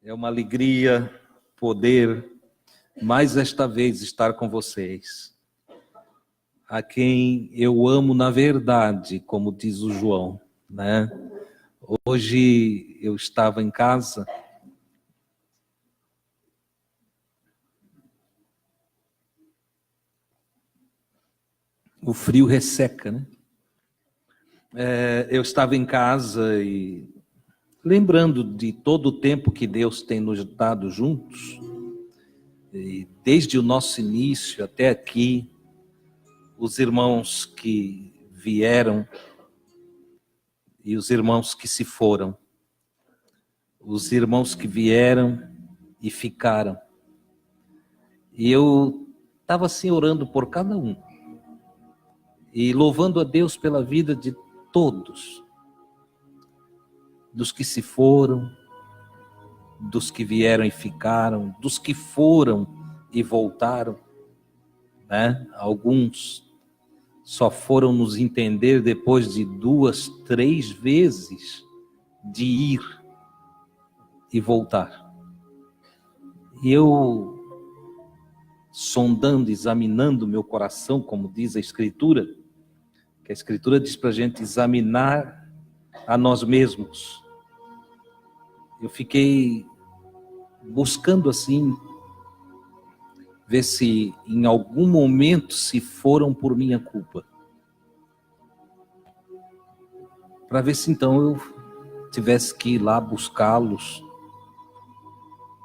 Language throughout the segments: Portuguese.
É uma alegria poder, mais esta vez, estar com vocês. A quem eu amo na verdade, como diz o João, né? Hoje eu estava em casa. O frio resseca, né? Eu estava em casa e lembrando de todo o tempo que Deus tem nos dado juntos, e desde o nosso início até aqui, os irmãos que vieram e os irmãos que se foram, os irmãos que vieram e ficaram. E eu estava assim orando por cada um e louvando a Deus pela vida de todos, dos que se foram, dos que vieram e ficaram, dos que foram e voltaram, né? Alguns só foram nos entender depois de 2, 3 vezes de ir e voltar. E eu, sondando, examinando meu coração, como diz a Escritura, que a Escritura diz para a gente examinar a nós mesmos. Eu fiquei buscando assim, ver se em algum momento se foram por minha culpa. Para ver se então eu tivesse que ir lá buscá-los.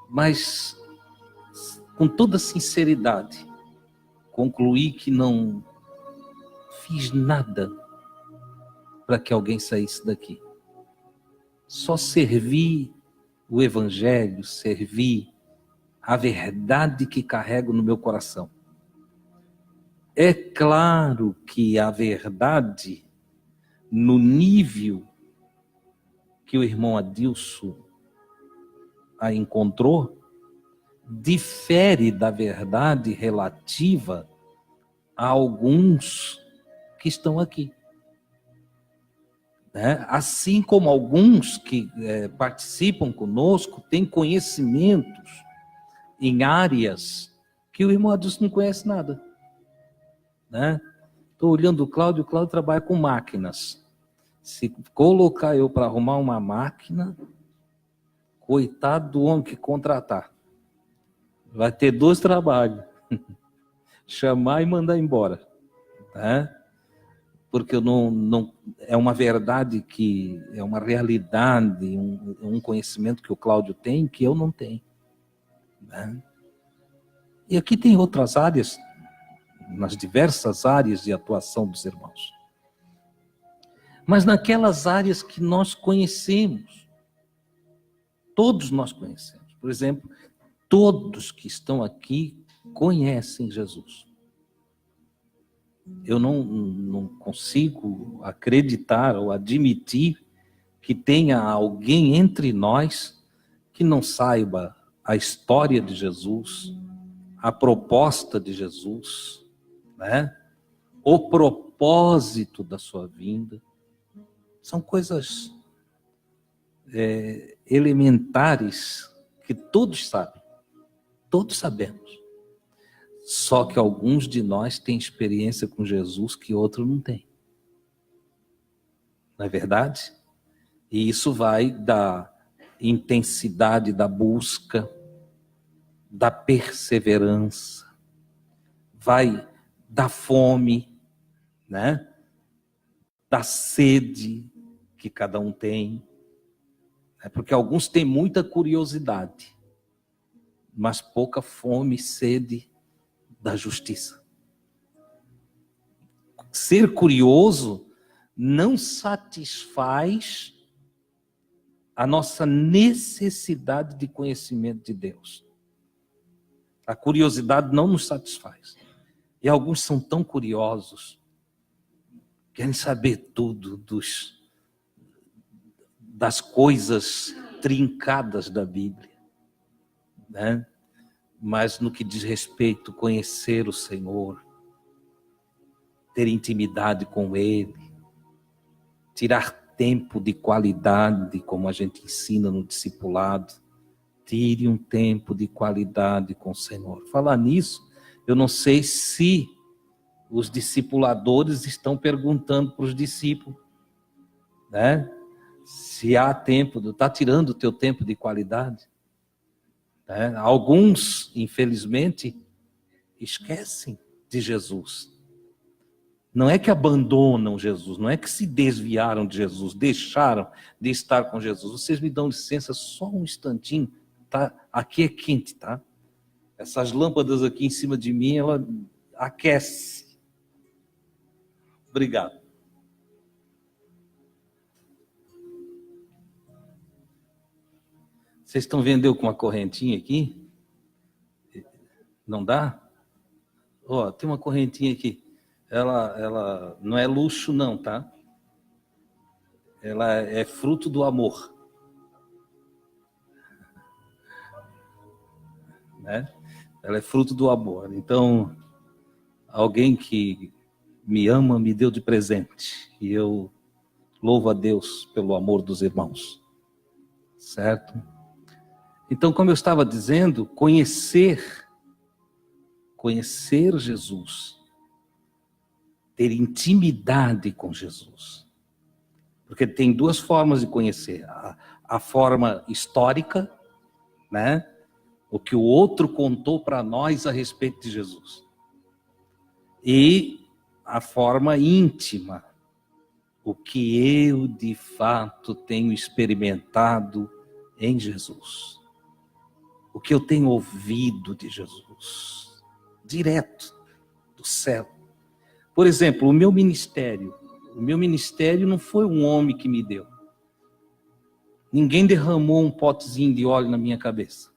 Mas, com toda sinceridade, concluí que não fiz nada para que alguém saísse daqui. Só servi o Evangelho, servi a verdade que carrego no meu coração. É claro que a verdade, no nível que o irmão Adilson a encontrou, difere da verdade relativa a alguns que estão aqui. Né? Assim como alguns que participam conosco têm conhecimentos em áreas que o irmão Adilson não conhece nada. Né? Estou olhando o Cláudio trabalha com máquinas. Se colocar eu para arrumar uma máquina, coitado do homem que contratar. Vai ter 2 trabalhos. Chamar e mandar embora. Né? Porque eu não é uma verdade que é uma realidade, um conhecimento que o Cláudio tem que eu não tenho. Né? E aqui tem outras áreas, nas diversas áreas de atuação dos irmãos. Mas naquelas áreas que nós conhecemos, todos nós conhecemos. Por exemplo, todos que estão aqui conhecem Jesus. Eu não consigo acreditar ou admitir que tenha alguém entre nós que não saiba a história de Jesus, a proposta de Jesus, né? O propósito da sua vinda. São coisas elementares que todos sabem, todos sabemos. Só que alguns de nós têm experiência com Jesus que outros não têm. Não é verdade? E isso vai da intensidade da busca, da perseverança, vai da fome, né? Da sede que cada um tem. Porque alguns têm muita curiosidade, mas pouca fome e sede da justiça. Ser curioso não satisfaz a nossa necessidade de conhecimento de Deus. A curiosidade não nos satisfaz. E alguns são tão curiosos, querem saber tudo das coisas trincadas da Bíblia, né? Mas no que diz respeito a conhecer o Senhor, ter intimidade com Ele, tirar tempo de qualidade, como a gente ensina no discipulado, Tire um tempo de qualidade com o Senhor. Falar nisso, eu não sei se os discipuladores estão perguntando para os discípulos, né? Se há tempo, está tirando o teu tempo de qualidade. Né? Alguns, infelizmente, esquecem de Jesus. Não é que abandonam Jesus, não é que se desviaram de Jesus, deixaram de estar com Jesus. Vocês me dão licença só um instantinho, tá? Aqui é quente, tá? Essas lâmpadas aqui em cima de mim, ela aquece. Obrigado. Vocês estão vendo eu com uma correntinha aqui? Não dá? Ó, tem uma correntinha aqui. Ela não é luxo não, tá? Ela é fruto do amor. Né? Ela é fruto do amor. Então, alguém que me ama me deu de presente. E eu louvo a Deus pelo amor dos irmãos. Certo? Então, como eu estava dizendo, conhecer Jesus, ter intimidade com Jesus. Porque tem duas formas de conhecer. A forma histórica, né? O que o outro contou para nós a respeito de Jesus. E a forma íntima, o que eu de fato tenho experimentado em Jesus. O que eu tenho ouvido de Jesus, direto do céu. Por exemplo, o meu ministério não foi um homem que me deu. Ninguém derramou um potezinho de óleo na minha cabeça.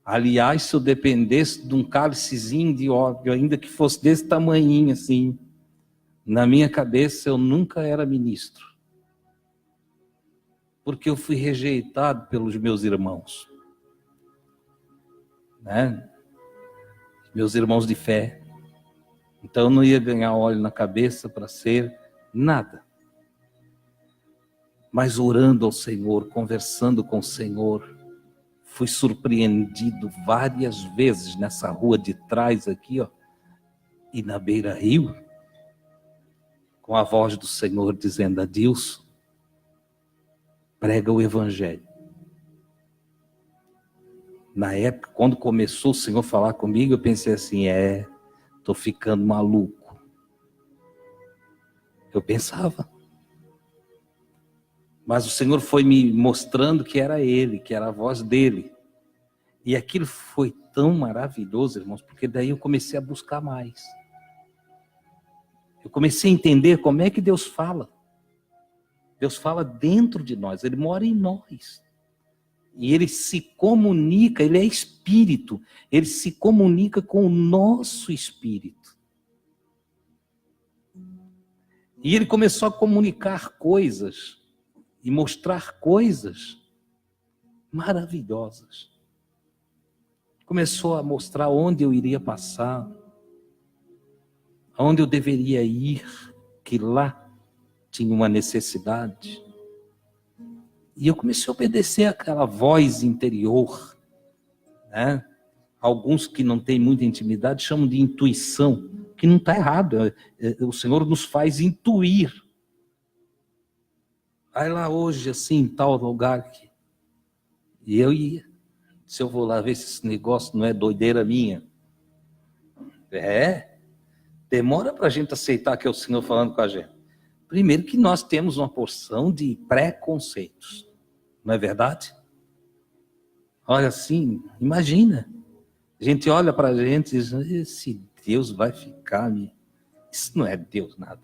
Aliás, se eu dependesse de um cálicezinho de óleo, ainda que fosse desse tamanhinho assim, na minha cabeça eu nunca era ministro. Porque eu fui rejeitado pelos meus irmãos. Né? Meus irmãos de fé. Então eu não ia ganhar óleo na cabeça para ser nada. Mas orando ao Senhor, conversando com o Senhor, fui surpreendido várias vezes nessa rua de trás aqui, ó, e na beira-rio, com a voz do Senhor dizendo: Adilson, prega o Evangelho. Na época, quando começou o Senhor a falar comigo, eu pensei assim, estou ficando maluco. Eu pensava. Mas o Senhor foi me mostrando que era Ele, que era a voz dEle. E aquilo foi tão maravilhoso, irmãos, porque daí eu comecei a buscar mais. Eu comecei a entender como é que Deus fala. Deus fala dentro de nós, Ele mora em nós. E Ele se comunica, Ele é espírito, Ele se comunica com o nosso espírito. E Ele começou a comunicar coisas e mostrar coisas maravilhosas. Começou a mostrar onde eu iria passar, aonde eu deveria ir, que lá tinha uma necessidade. E eu comecei a obedecer àquela voz interior, né? Alguns que não têm muita intimidade chamam de intuição, que não está errado. O Senhor nos faz intuir. Vai lá hoje, assim, em tal lugar. E eu ia. Se eu vou lá ver se esse negócio não é doideira minha. Demora para a gente aceitar que é o Senhor falando com a gente. Primeiro que nós temos uma porção de preconceitos. Não é verdade? Olha assim, imagina. A gente olha para a gente e diz, esse Deus vai ficar... Isso não é Deus nada.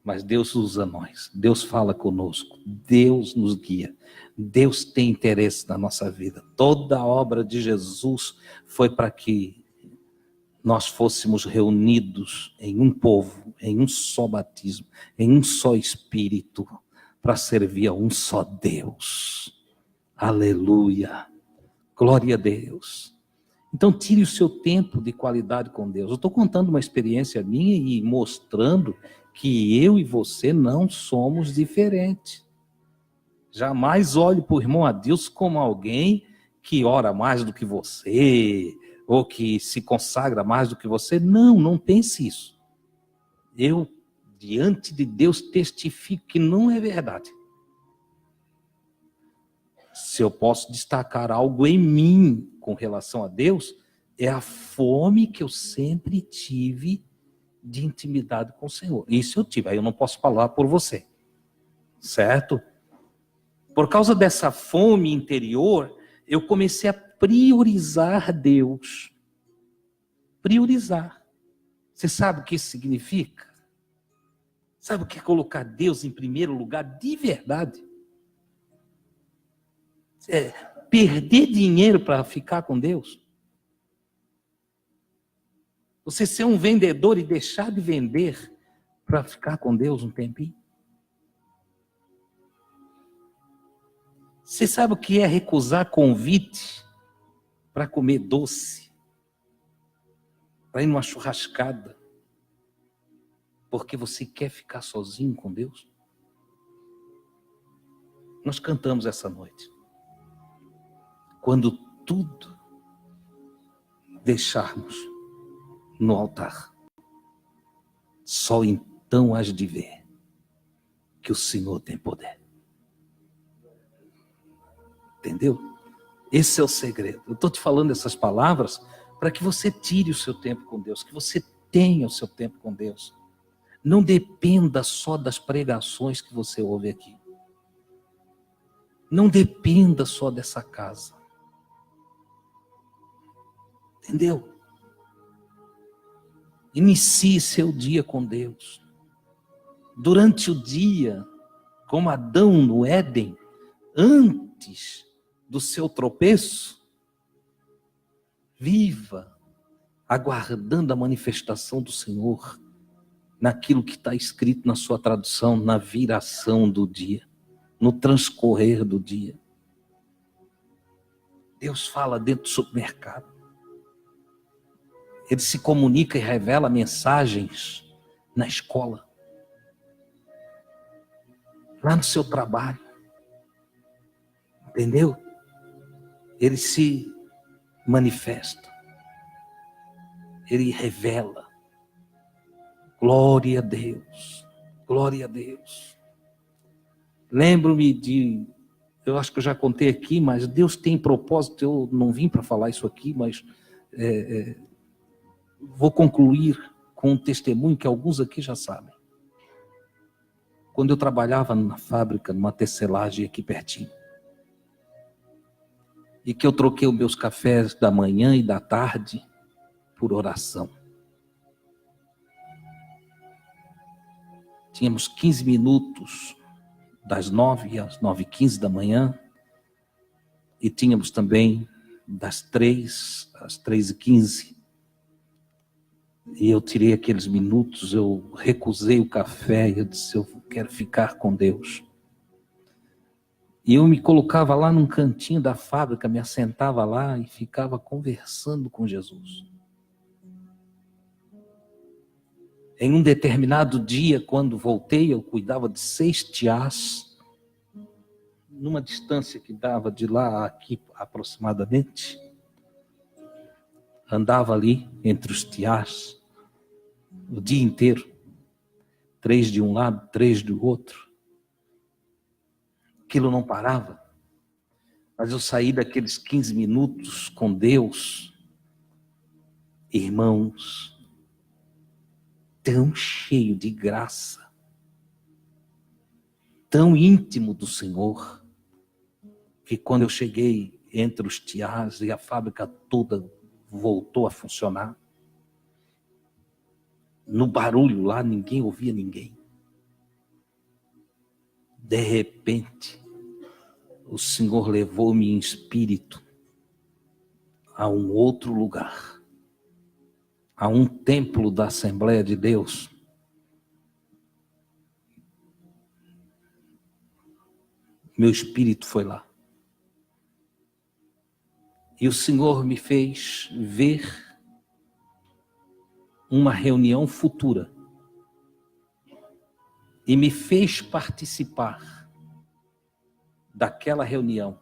Mas Deus usa nós. Deus fala conosco. Deus nos guia. Deus tem interesse na nossa vida. Toda a obra de Jesus foi para que nós fôssemos reunidos em um povo, em um só batismo, em um só Espírito, para servir a um só Deus. Aleluia. Glória a Deus. Então tire o seu tempo de qualidade com Deus. Eu estou contando uma experiência minha e mostrando que eu e você não somos diferentes. Jamais olhe para o irmão Adilson como alguém que ora mais do que você, ou que se consagra mais do que você. Não, não pense isso. Eu, diante de Deus, testifico que não é verdade. Se eu posso destacar algo em mim com relação a Deus, é a fome que eu sempre tive de intimidade com o Senhor. Isso eu tive, aí eu não posso falar por você. Certo? Por causa dessa fome interior, eu comecei a priorizar Deus. Priorizar. Você sabe o que isso significa? Sabe o que é colocar Deus em primeiro lugar de verdade? É perder dinheiro para ficar com Deus? Você ser um vendedor e deixar de vender para ficar com Deus um tempinho? Você sabe o que é recusar convite para comer doce? Para ir numa churrascada? Porque você quer ficar sozinho com Deus? Nós cantamos essa noite. Quando tudo deixarmos no altar, só então hás de ver que o Senhor tem poder. Entendeu? Esse é o segredo. Eu estou te falando essas palavras para que você tire o seu tempo com Deus, que você tenha o seu tempo com Deus. Não dependa só das pregações que você ouve aqui. Não dependa só dessa casa. Entendeu? Inicie seu dia com Deus. Durante o dia, como Adão no Éden, antes do seu tropeço, viva aguardando a manifestação do Senhor naquilo que está escrito na sua tradução, na viração do dia, no transcorrer do dia. Deus fala dentro do supermercado. Ele se comunica e revela mensagens na escola, lá no seu trabalho. Entendeu? Ele se manifesta. Ele revela. Glória a Deus. Glória a Deus. Lembro-me de... Eu acho que eu já contei aqui, mas Deus tem propósito. Eu não vim para falar isso aqui, mas... vou concluir com um testemunho que alguns aqui já sabem. Quando eu trabalhava na fábrica, numa tecelagem aqui pertinho, e que eu troquei os meus cafés da manhã e da tarde por oração. Tínhamos 15 minutos das 9 às 9h15 da manhã, e tínhamos também das 3 às 3h15. E eu tirei aqueles minutos, eu recusei o café, e eu disse, eu quero ficar com Deus. E eu me colocava lá num cantinho da fábrica, me assentava lá e ficava conversando com Jesus. Em um determinado dia, quando voltei, eu cuidava de 6 tiás, numa distância que dava de lá a aqui aproximadamente. Andava ali entre os tiás o dia inteiro, 3 de um lado, 3 do outro. Aquilo não parava, mas eu saí daqueles 15 minutos com Deus, irmãos, tão cheio de graça, tão íntimo do Senhor, que quando eu cheguei entre os tiás e a fábrica toda voltou a funcionar, no barulho lá ninguém ouvia ninguém. De repente, o Senhor levou-me em espírito a um outro lugar, a um templo da Assembleia de Deus. Meu espírito foi lá. E o Senhor me fez ver uma reunião futura. E me fez participar daquela reunião.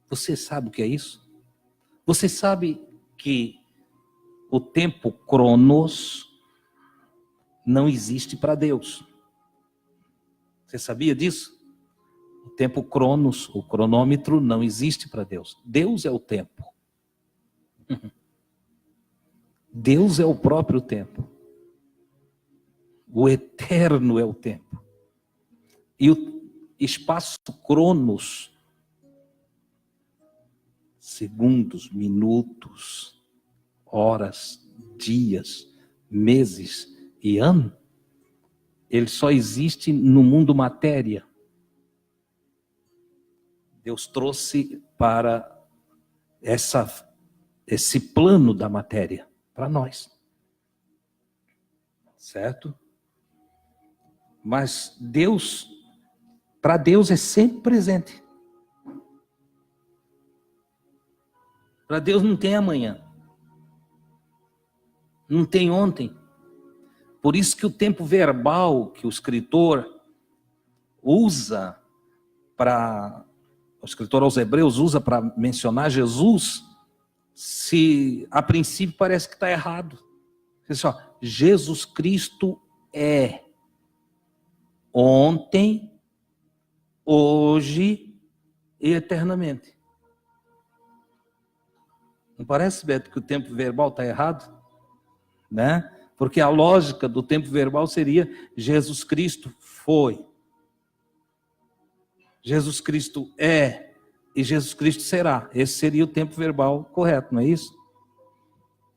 Você sabe o que é isso? Você sabe que o tempo Cronos não existe para Deus. Você sabia disso? O tempo Cronos, o cronômetro, não existe para Deus. Deus é o tempo. Deus é o próprio tempo. O eterno é o tempo. E o espaço Cronos, segundos, minutos, horas, dias, meses e anos, ele só existe no mundo matéria. Deus trouxe para esse plano da matéria, para nós. Certo? Mas Deus, para Deus é sempre presente. Para Deus não tem amanhã. Não tem ontem. Por isso que o tempo verbal que o escritor usa o escritor aos Hebreus usa para mencionar Jesus, se a princípio parece que está errado. Pessoal, Jesus Cristo é ontem, hoje e eternamente. Não parece, Beto, que o tempo verbal está errado? Né? Porque a lógica do tempo verbal seria Jesus Cristo foi, Jesus Cristo é e Jesus Cristo será. Esse seria o tempo verbal correto, não é isso?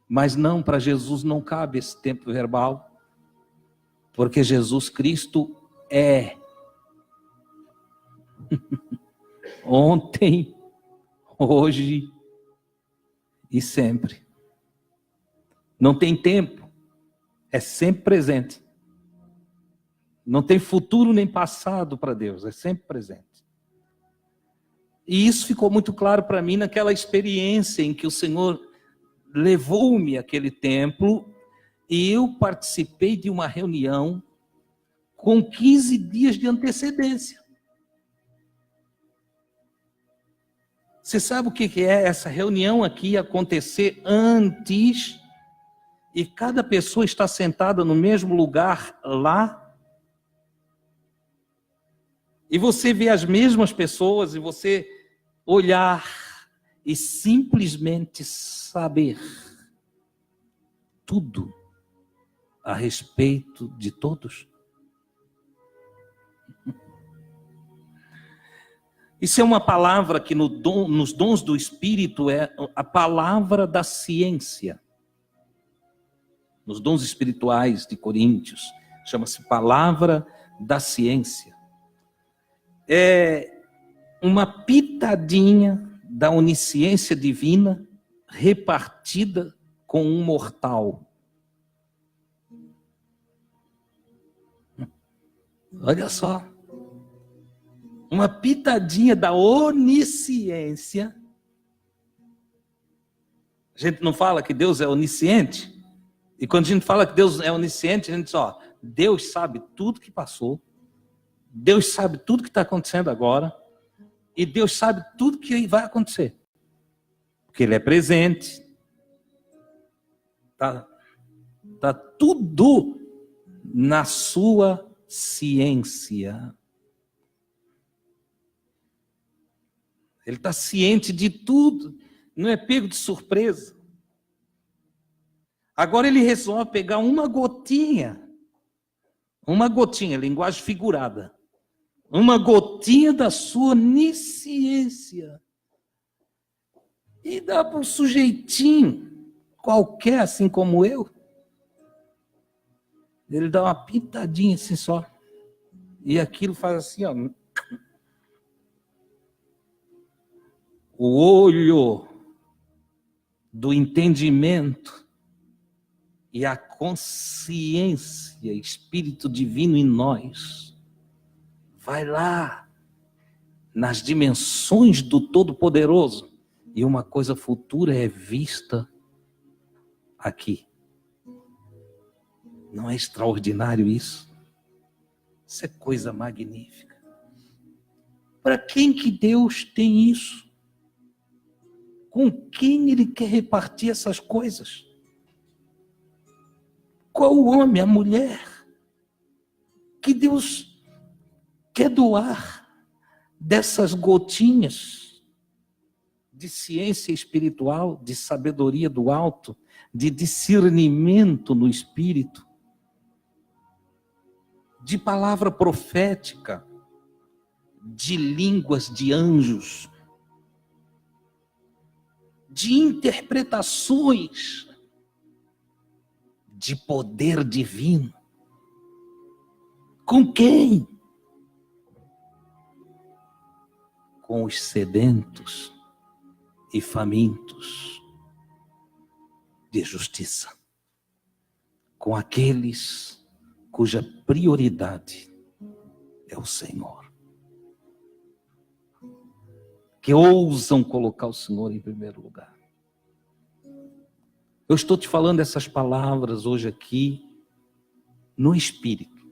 Mas não, para Jesus não cabe esse tempo verbal, porque Jesus Cristo é ontem, hoje e sempre. Não tem tempo, é sempre presente. Não tem futuro nem passado para Deus, é sempre presente. E isso ficou muito claro para mim naquela experiência em que o Senhor levou-me àquele templo e eu participei de uma reunião com 15 dias de antecedência. Você sabe o que é essa reunião aqui acontecer antes e cada pessoa está sentada no mesmo lugar lá? E você vê as mesmas pessoas e você olhar e simplesmente saber tudo a respeito de todos. Isso é uma palavra que nos dons do Espírito é a palavra da ciência. Nos dons espirituais de Coríntios, chama-se palavra da ciência. É uma pitadinha da onisciência divina repartida com um mortal. Olha só. Uma pitadinha da onisciência. A gente não fala que Deus é onisciente? E quando a gente fala que Deus é onisciente, a gente diz, ó, Deus sabe tudo que passou, Deus sabe tudo que está acontecendo agora, e Deus sabe tudo que vai acontecer. Porque Ele é presente. Tá tudo na sua ciência. Ele está ciente de tudo, não é pego de surpresa. Agora ele resolve pegar uma gotinha, linguagem figurada, uma gotinha da sua onisciência e dá para um sujeitinho qualquer, assim como eu. Ele dá uma pitadinha assim só, e aquilo faz assim, ó. O olho do entendimento e a consciência, Espírito Divino em nós, vai lá nas dimensões do Todo-Poderoso e uma coisa futura é vista aqui. Não é extraordinário isso? Isso é coisa magnífica. Para quem que Deus tem isso? Com quem Ele quer repartir essas coisas? Qual o homem, a mulher, que Deus quer doar dessas gotinhas de ciência espiritual, de sabedoria do alto, de discernimento no espírito, de palavra profética, de línguas de anjos, de interpretações, de poder divino? Com quem? Com os sedentos e famintos de justiça, com aqueles cuja prioridade é o Senhor, que ousam colocar o Senhor em primeiro lugar. Eu estou te falando essas palavras hoje aqui no Espírito.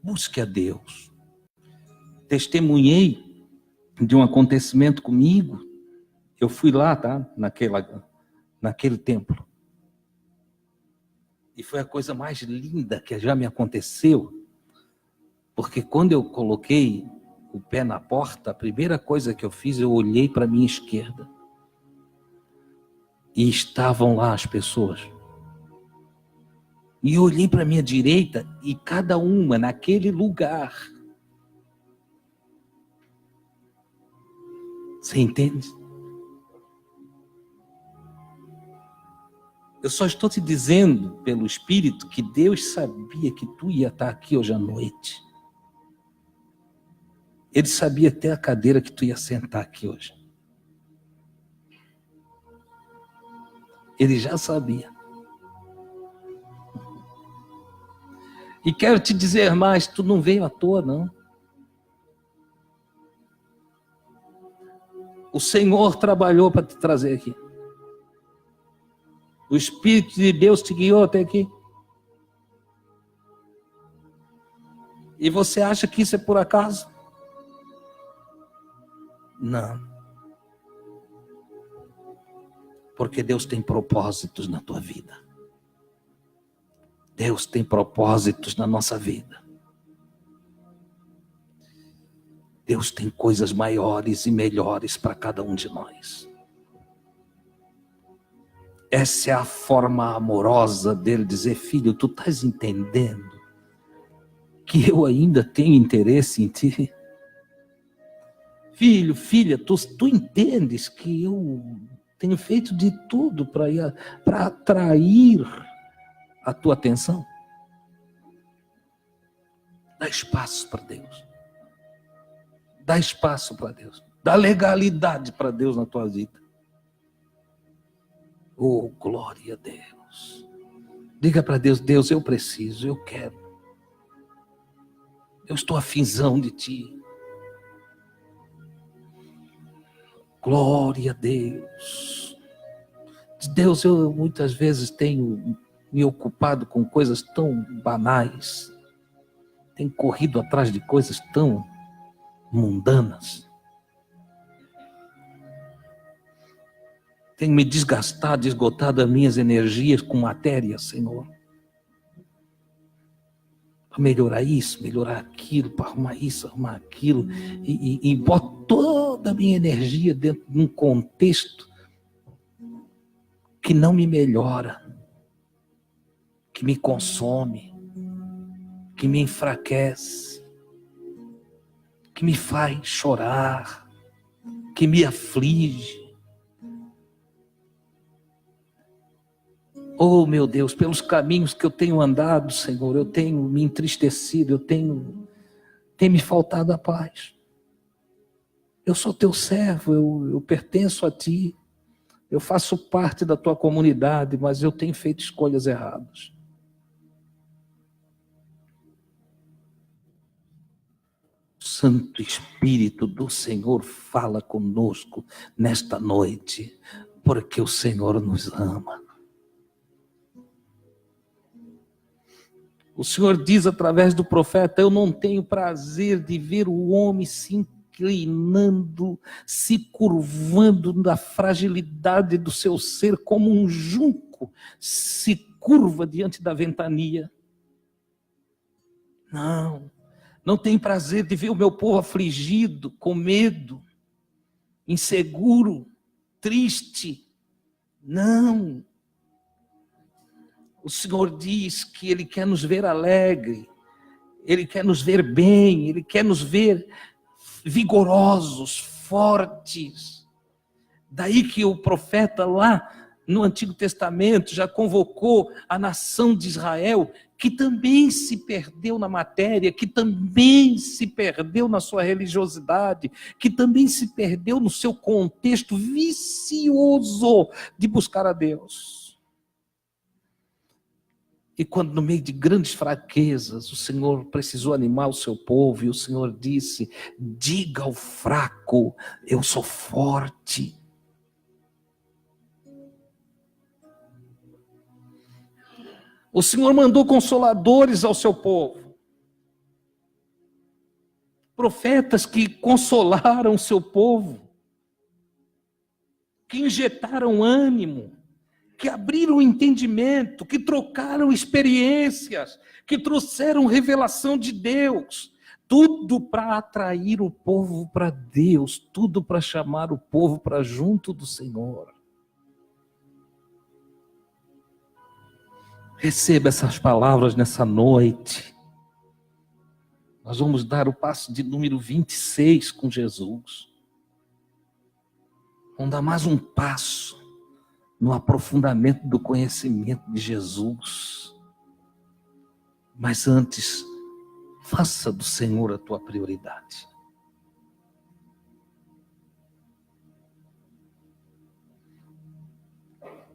Busque a Deus. Testemunhei de um acontecimento comigo. Eu fui lá, tá? Naquele templo. E foi a coisa mais linda que já me aconteceu. Porque quando eu coloquei o pé na porta, a primeira coisa que eu fiz, eu olhei para a minha esquerda. E estavam lá as pessoas. E eu olhei para a minha direita e cada uma naquele lugar. Você entende? Eu só estou te dizendo pelo Espírito que Deus sabia que tu ia estar aqui hoje à noite. Ele sabia até a cadeira que tu ia sentar aqui hoje. Ele já sabia. E quero te dizer mais, tu não veio à toa, não. O Senhor trabalhou para te trazer aqui. O Espírito de Deus te guiou até aqui. E você acha que isso é por acaso? Não. Porque Deus tem propósitos na tua vida. Deus tem propósitos na nossa vida. Deus tem coisas maiores e melhores para cada um de nós. Essa é a forma amorosa dele dizer: filho, tu estás entendendo que eu ainda tenho interesse em ti? Filho, filha, tu entendes que eu tenho feito de tudo para atrair a tua atenção? Dá espaço para Deus. Dá espaço para Deus. Dá legalidade para Deus na tua vida. Oh, glória a Deus. Diga para Deus: Deus, eu preciso, eu quero. Eu estou afinzão de ti. Glória a Deus. Deus, eu muitas vezes tenho me ocupado com coisas tão banais. Tenho corrido atrás de coisas tão mundanas. Tenho me desgastado, esgotado as minhas energias com matéria, Senhor. Para melhorar isso, melhorar aquilo, para arrumar isso, arrumar aquilo. E boto toda a minha energia dentro de um contexto que não me melhora, que me consome, que me enfraquece, que me faz chorar, que me aflige. Oh, meu Deus, pelos caminhos que eu tenho andado, Senhor, eu tenho me entristecido, tem me faltado a paz. Eu sou teu servo, eu pertenço a ti, eu faço parte da tua comunidade, mas eu tenho feito escolhas erradas. O Santo Espírito do Senhor fala conosco nesta noite, porque o Senhor nos ama. O Senhor diz através do profeta: eu não tenho prazer de ver o homem se inclinando, se curvando na fragilidade do seu ser, como um junco se curva diante da ventania. Não tenho prazer de ver o meu povo afligido, com medo, inseguro, triste. Não. O Senhor diz que Ele quer nos ver alegre, Ele quer nos ver bem, Ele quer nos ver vigorosos, fortes. Daí que o profeta lá no Antigo Testamento já convocou a nação de Israel, que também se perdeu na matéria, que também se perdeu na sua religiosidade, que também se perdeu no seu contexto vicioso de buscar a Deus. E quando no meio de grandes fraquezas, o Senhor precisou animar o seu povo, e o Senhor disse: diga ao fraco, eu sou forte. O Senhor mandou consoladores ao seu povo. Profetas que consolaram o seu povo, que injetaram ânimo, que abriram o entendimento, que trocaram experiências, que trouxeram revelação de Deus. Tudo para atrair o povo para Deus, tudo para chamar o povo para junto do Senhor. Receba essas palavras nessa noite. Nós vamos dar o passo de número 26 com Jesus. Vamos dar mais um passo no aprofundamento do conhecimento de Jesus. Mas antes, faça do Senhor a tua prioridade.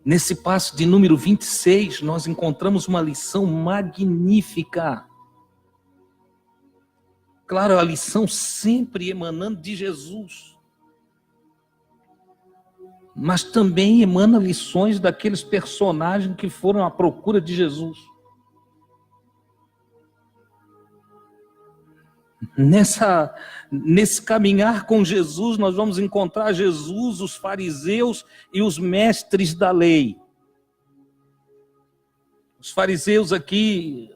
Nesse passo de número 26, nós encontramos uma lição magnífica. Claro, a lição sempre emanando de Jesus. Mas também emana lições daqueles personagens que foram à procura de Jesus. Nesse caminhar com Jesus, nós vamos encontrar Jesus, os fariseus e os mestres da lei. Os fariseus aqui,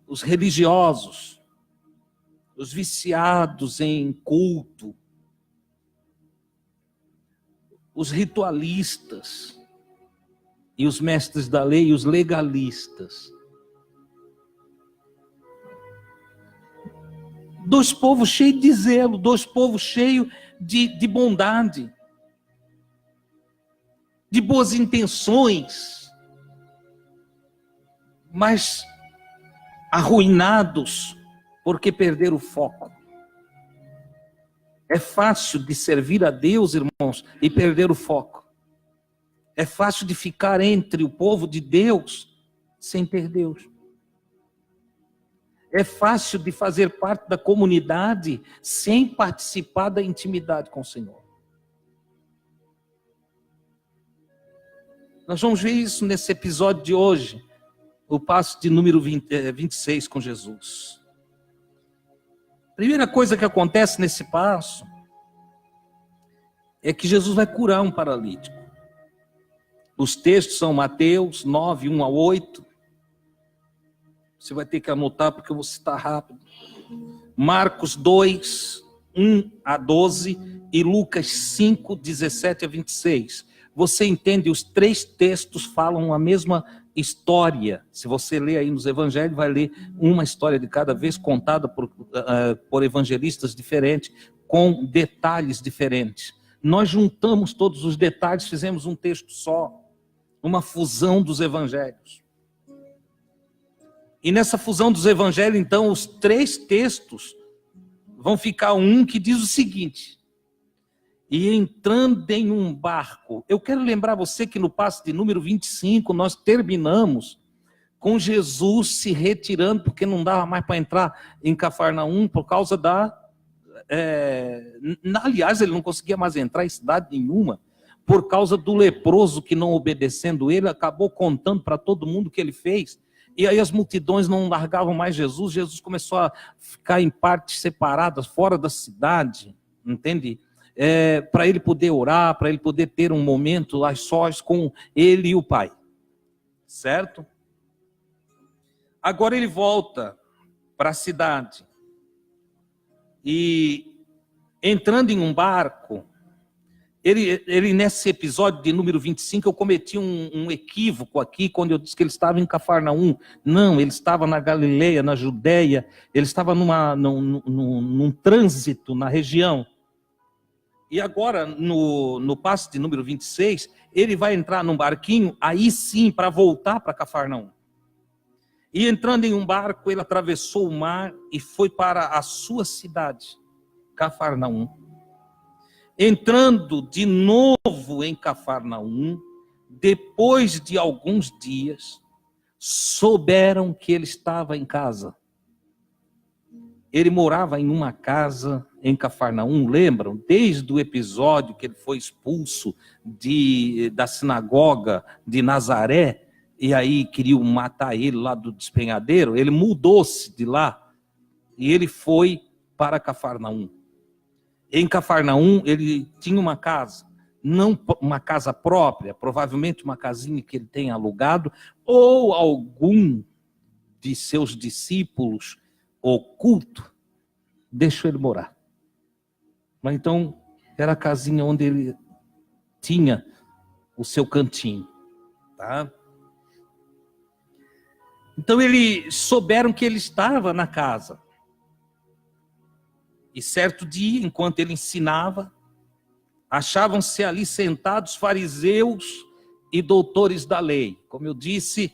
os religiosos, os viciados em culto, os ritualistas, e os mestres da lei, os legalistas. Dois povos cheios de zelo, dois povos cheios de bondade, de boas intenções, mas arruinados porque perderam o foco. É fácil de servir a Deus, irmãos, e perder o foco. É fácil de ficar entre o povo de Deus sem ter Deus. É fácil de fazer parte da comunidade sem participar da intimidade com o Senhor. Nós vamos ver isso nesse episódio de hoje, o passo de número 26 com Jesus. Primeira coisa que acontece nesse passo é que Jesus vai curar um paralítico. Os textos são Mateus 9, 1 a 8. Você vai ter que anotar porque eu vou citar rápido. Marcos 2, 1 a 12 e Lucas 5, 17 a 26. Você entende? Os três textos falam a mesma história. Se você ler aí nos evangelhos, vai ler uma história de cada vez, contada por evangelistas diferentes, com detalhes diferentes. Nós juntamos todos os detalhes, fizemos um texto só, uma fusão dos evangelhos. E nessa fusão dos evangelhos, então, os três textos vão ficar um que diz o seguinte: e entrando em um barco. Eu quero lembrar você que no passo de número 25, nós terminamos com Jesus se retirando, porque não dava mais para entrar em Cafarnaum, por causa aliás, ele não conseguia mais entrar em cidade nenhuma, por causa do leproso que, não obedecendo ele, acabou contando para todo mundo o que ele fez. E aí as multidões não largavam mais Jesus. Jesus começou a ficar em partes separadas, fora da cidade, entende? Para ele poder orar, para ele poder ter um momento a sós com ele e o Pai. Certo? Agora ele volta para a cidade. E entrando em um barco, ele nesse episódio de número 25, eu cometi um equívoco aqui, quando eu disse que ele estava em Cafarnaum. Não, ele estava na Galileia, na Judéia, ele estava num trânsito na região. E agora, no passo de número 26, ele vai entrar num barquinho, aí sim, para voltar para Cafarnaum. E entrando em um barco, ele atravessou o mar e foi para a sua cidade, Cafarnaum. Entrando de novo em Cafarnaum, depois de alguns dias, souberam que ele estava em casa. Ele morava em uma casa em Cafarnaum, lembram? Desde o episódio que ele foi expulso da sinagoga de Nazaré, e aí queriam matar ele lá do despenhadeiro, ele mudou-se de lá, e ele foi para Cafarnaum. Em Cafarnaum, ele tinha uma casa, não uma casa própria, provavelmente uma casinha que ele tenha alugado, ou algum de seus discípulos oculto deixou ele morar. Mas então, era a casinha onde ele tinha o seu cantinho. Tá? Então, eles souberam que ele estava na casa. E certo dia, enquanto ele ensinava, achavam-se ali sentados fariseus e doutores da lei. Como eu disse,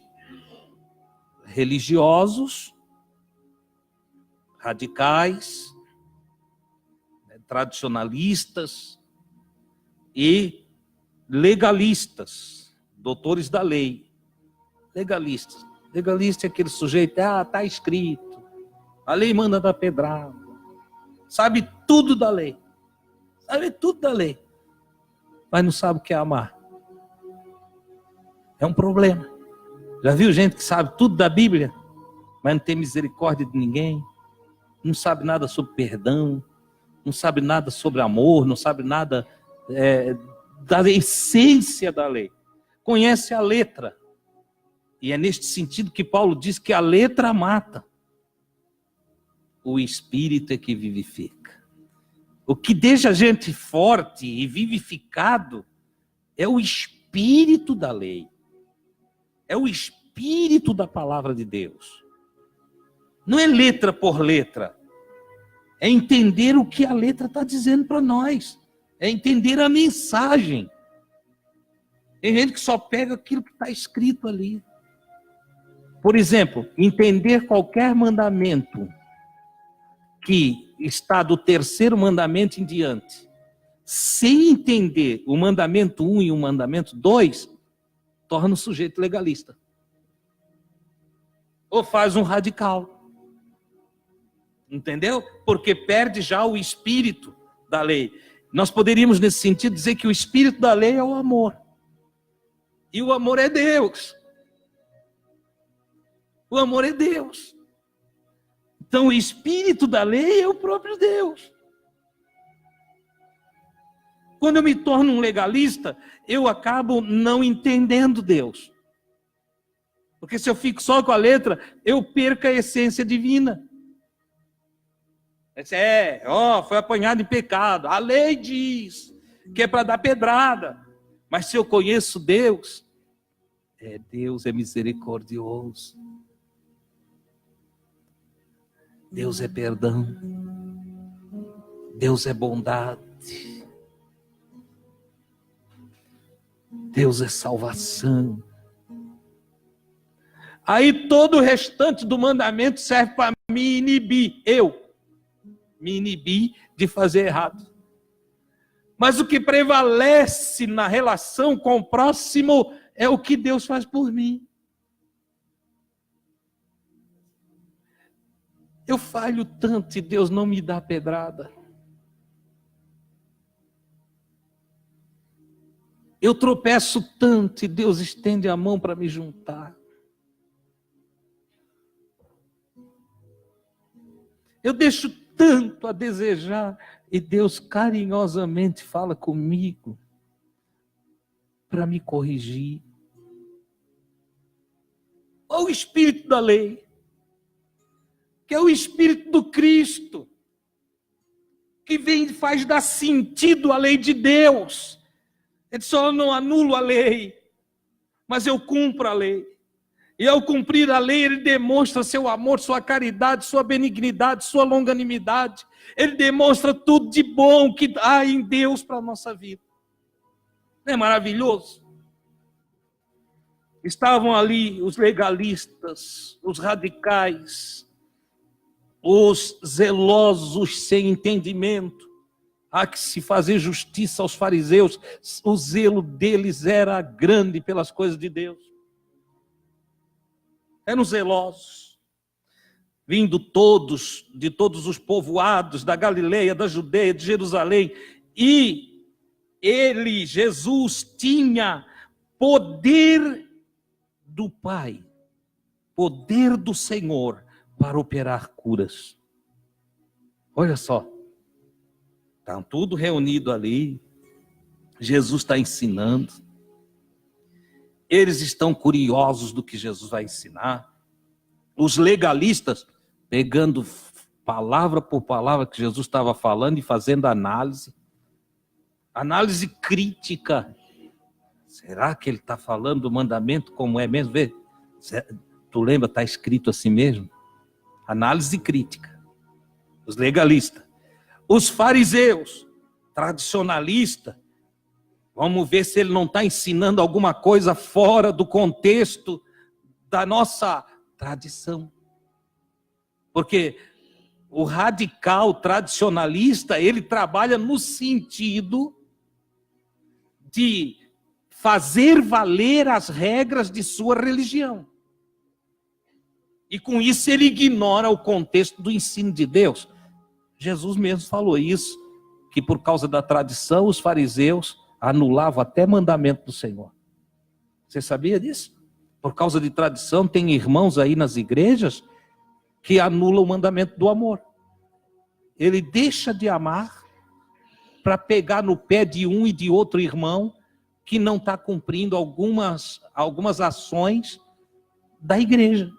religiosos, radicais, tradicionalistas e legalistas, doutores da lei. Legalistas. Legalista é aquele sujeito, está escrito, a lei manda dar pedrada. Sabe tudo da lei. Sabe tudo da lei. Mas não sabe o que é amar. É um problema. Já viu gente que sabe tudo da Bíblia, mas não tem misericórdia de ninguém? Não sabe nada sobre perdão, não sabe nada sobre amor, não sabe nada da essência da lei. Conhece a letra. E é neste sentido que Paulo diz que a letra mata. O Espírito é que vivifica. O que deixa a gente forte e vivificado é o Espírito da lei. É o Espírito da palavra de Deus. Não é letra por letra. É entender o que a letra está dizendo para nós. É entender a mensagem. Tem gente que só pega aquilo que está escrito ali. Por exemplo, entender qualquer mandamento que está do terceiro mandamento em diante, sem entender o mandamento 1 e o mandamento 2, torna o sujeito legalista. Ou faz um radical. Entendeu? Porque perde já o espírito da lei. Nós poderíamos, nesse sentido, dizer que o espírito da lei é o amor. E o amor é Deus. O amor é Deus. Então, o espírito da lei é o próprio Deus. Quando eu me torno um legalista, eu acabo não entendendo Deus. Porque se eu fico só com a letra, eu perco a essência divina. Foi apanhado em pecado. A lei diz que é para dar pedrada. Mas se eu conheço Deus, Deus é misericordioso. Deus é perdão. Deus é bondade. Deus é salvação. Aí todo o restante do mandamento serve para me inibir. Me inibir de fazer errado. Mas o que prevalece na relação com o próximo é o que Deus faz por mim. Eu falho tanto e Deus não me dá pedrada. Eu tropeço tanto e Deus estende a mão para me juntar. Eu deixo tanto a desejar e Deus carinhosamente fala comigo para me corrigir. Olha o espírito da lei, que é o espírito do Cristo, que vem e faz dar sentido à lei de Deus. Ele só não anula a lei, mas eu cumpro a lei. E ao cumprir a lei, ele demonstra seu amor, sua caridade, sua benignidade, sua longanimidade. Ele demonstra tudo de bom que há em Deus para a nossa vida. Não é maravilhoso? Estavam ali os legalistas, os radicais, os zelosos sem entendimento. Há que se fazer justiça aos fariseus. O zelo deles era grande pelas coisas de Deus. Eram zelosos, vindo de todos os povoados da Galileia, da Judeia, de Jerusalém. E ele, Jesus, tinha poder do Pai, poder do Senhor para operar curas. Olha só, está tudo reunido ali, Jesus está ensinando, eles estão curiosos do que Jesus vai ensinar, os legalistas pegando palavra por palavra que Jesus estava falando e fazendo análise crítica. Será que ele está falando do mandamento como é mesmo? Vê, tu lembra, está escrito assim mesmo? Análise crítica. Os legalistas. Os fariseus, tradicionalistas, vamos ver se ele não está ensinando alguma coisa fora do contexto da nossa tradição. Porque o radical tradicionalista, ele trabalha no sentido de fazer valer as regras de sua religião. E com isso ele ignora o contexto do ensino de Deus. Jesus mesmo falou isso, que por causa da tradição os fariseus anulavam até mandamento do Senhor. Você sabia disso? Por causa de tradição, tem irmãos aí nas igrejas que anulam o mandamento do amor. Ele deixa de amar para pegar no pé de um e de outro irmão que não está cumprindo algumas ações da igreja.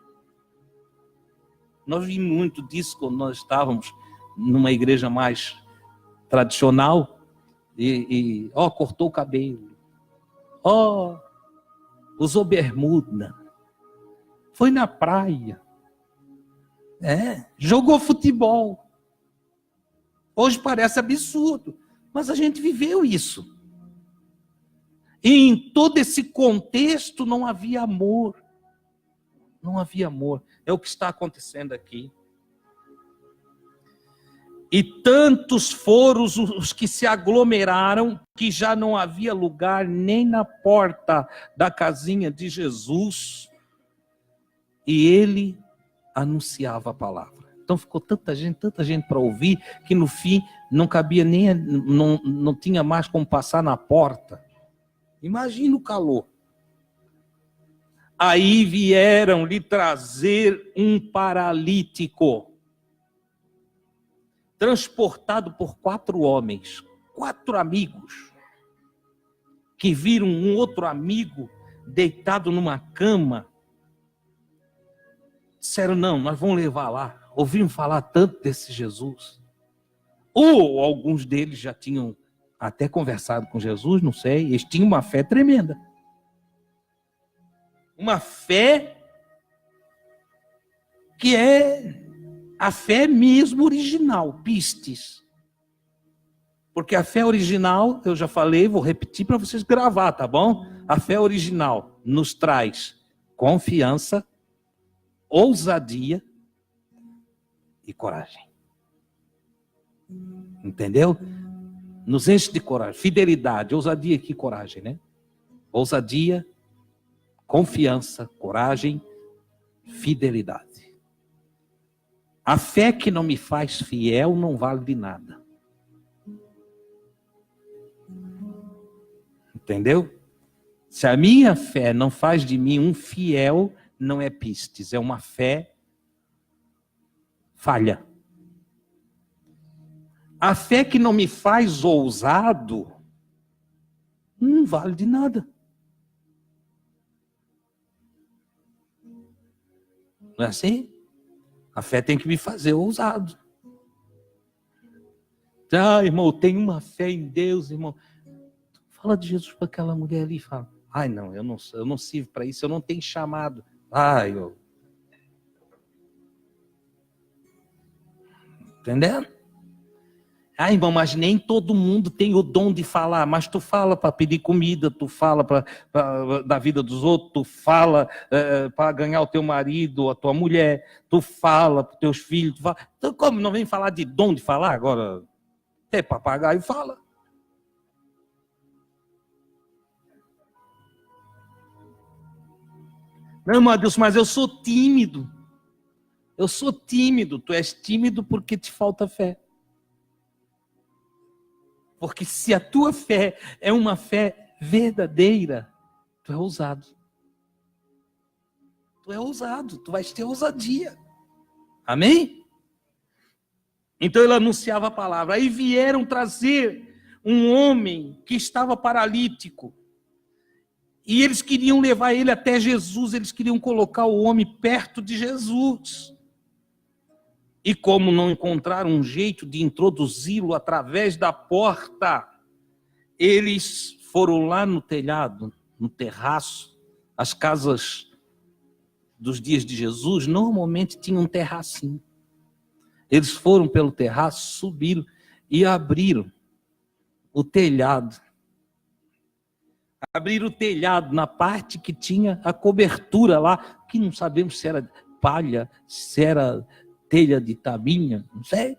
Nós vimos muito disso quando nós estávamos numa igreja mais tradicional e cortou o cabelo, usou bermuda, foi na praia, jogou futebol. Hoje parece absurdo, mas a gente viveu isso. E em todo esse contexto não havia amor. Não havia amor. É o que está acontecendo aqui. E tantos foram os que se aglomeraram, que já não havia lugar nem na porta da casinha de Jesus. E ele anunciava a palavra. Então ficou tanta gente para ouvir, que no fim não cabia nem, não tinha mais como passar na porta. Imagina o calor. Aí vieram lhe trazer um paralítico, transportado por 4 homens, 4 amigos, que viram um outro amigo deitado numa cama. Disseram, não, nós vamos levar lá. Ouvimos falar tanto desse Jesus. Ou alguns deles já tinham até conversado com Jesus, não sei. Eles tinham uma fé tremenda. Uma fé que é a fé mesmo original, pistis. Porque a fé original, eu já falei, vou repetir para vocês gravar, tá bom? A fé original nos traz confiança, ousadia e coragem. Entendeu? Nos enche de coragem, fidelidade, ousadia e coragem, né? Ousadia, confiança, coragem, fidelidade. A fé que não me faz fiel não vale de nada. Entendeu? Se a minha fé não faz de mim um fiel, não é pistis, é uma fé falha. A fé que não me faz ousado não vale de nada. Não é assim? A fé tem que me fazer ousado. Ah, irmão, eu tenho uma fé em Deus, irmão. Fala de Jesus para aquela mulher ali, fala. Ai, não, eu não sirvo para isso, eu não tenho chamado. Ai, eu... Entendendo? Ah, irmão, mas nem todo mundo tem o dom de falar, mas tu fala para pedir comida, tu fala da vida dos outros, tu fala para ganhar o teu marido, a tua mulher, tu fala para os teus filhos, tu fala. Então, como não vem falar de dom de falar? Agora, até papagaio fala. Não, meu Deus, mas eu sou tímido. Eu sou tímido. Tu és tímido porque te falta fé. Porque se a tua fé é uma fé verdadeira, tu é ousado. Tu é ousado, tu vais ter ousadia. Amém? Então ele anunciava a palavra. Aí vieram trazer um homem que estava paralítico. E eles queriam levar ele até Jesus, eles queriam colocar o homem perto de Jesus. E como não encontraram um jeito de introduzi-lo através da porta, eles foram lá no telhado, no terraço. As casas dos dias de Jesus normalmente tinham um terracinho. Eles foram pelo terraço, subiram e abriram o telhado. Abriram o telhado na parte que tinha a cobertura lá, que não sabemos se era palha, se era telha de tabinha, não sei.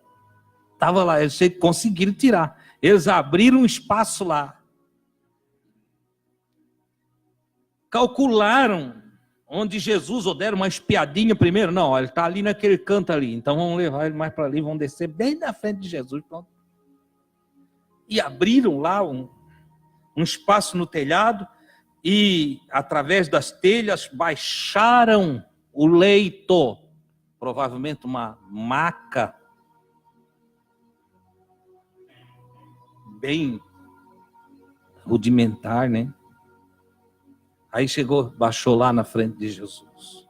Estava lá, eles conseguiram tirar. Eles abriram um espaço lá. Calcularam onde Jesus, ou deram uma espiadinha primeiro. Não, ele está ali naquele canto ali. Então vamos levar ele mais para ali, vamos descer bem na frente de Jesus. Pronto. E abriram lá um espaço no telhado e, através das telhas, baixaram o leito. Provavelmente uma maca bem rudimentar, né? Aí baixou lá na frente de Jesus.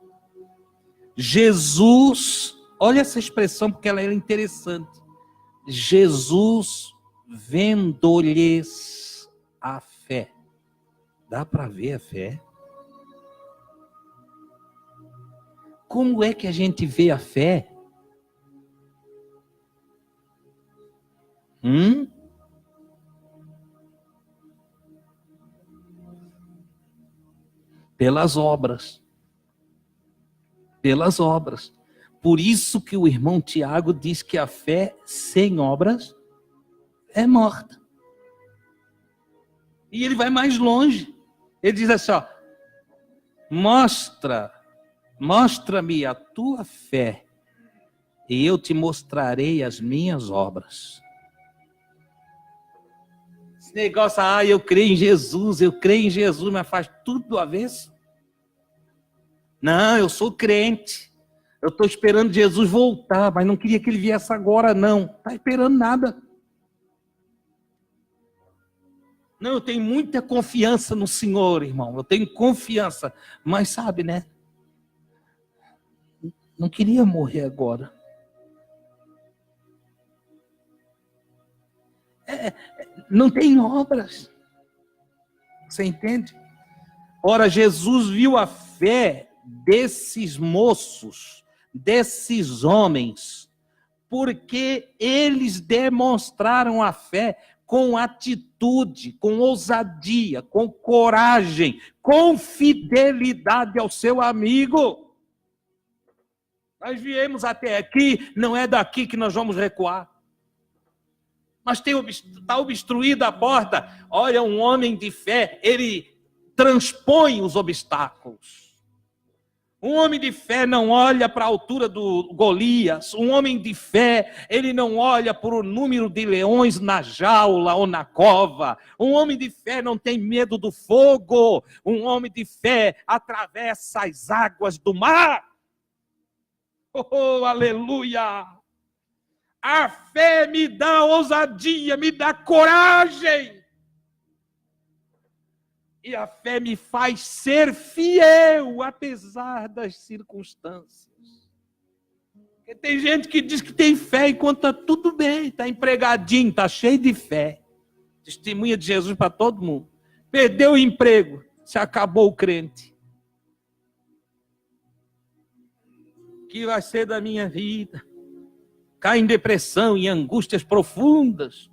Jesus, olha essa expressão porque ela é interessante. Jesus vendo-lhes a fé. Dá para ver a fé? Como é que a gente vê a fé? Pelas obras. Pelas obras. Por isso que o irmão Tiago diz que a fé sem obras é morta. E ele vai mais longe. Ele diz assim, ó, mostra-me a tua fé e eu te mostrarei as minhas obras. Esse negócio, eu creio em Jesus, mas faz tudo do avesso. Não, eu sou crente. Eu estou esperando Jesus voltar, mas não queria que ele viesse agora, não. Está esperando nada. Não, eu tenho muita confiança no Senhor, irmão. Eu tenho confiança. Mas sabe, né? Não queria morrer agora. Não tem obras. Você entende? Ora, Jesus viu a fé desses moços, desses homens, porque eles demonstraram a fé com atitude, com ousadia, com coragem, com fidelidade ao seu amigo. Nós viemos até aqui, não é daqui que nós vamos recuar. Mas está obstruída a porta. Olha, um homem de fé, ele transpõe os obstáculos. Um homem de fé não olha para a altura do Golias. Um homem de fé, ele não olha para o número de leões na jaula ou na cova. Um homem de fé não tem medo do fogo. Um homem de fé atravessa as águas do mar. Oh, aleluia! A fé me dá ousadia, me dá coragem. E a fé me faz ser fiel, apesar das circunstâncias. Porque tem gente que diz que tem fé enquanto está tudo bem, está empregadinho, está cheio de fé. Testemunha de Jesus para todo mundo. Perdeu o emprego, se acabou o crente. O que vai ser da minha vida? Cai em depressão, em angústias profundas.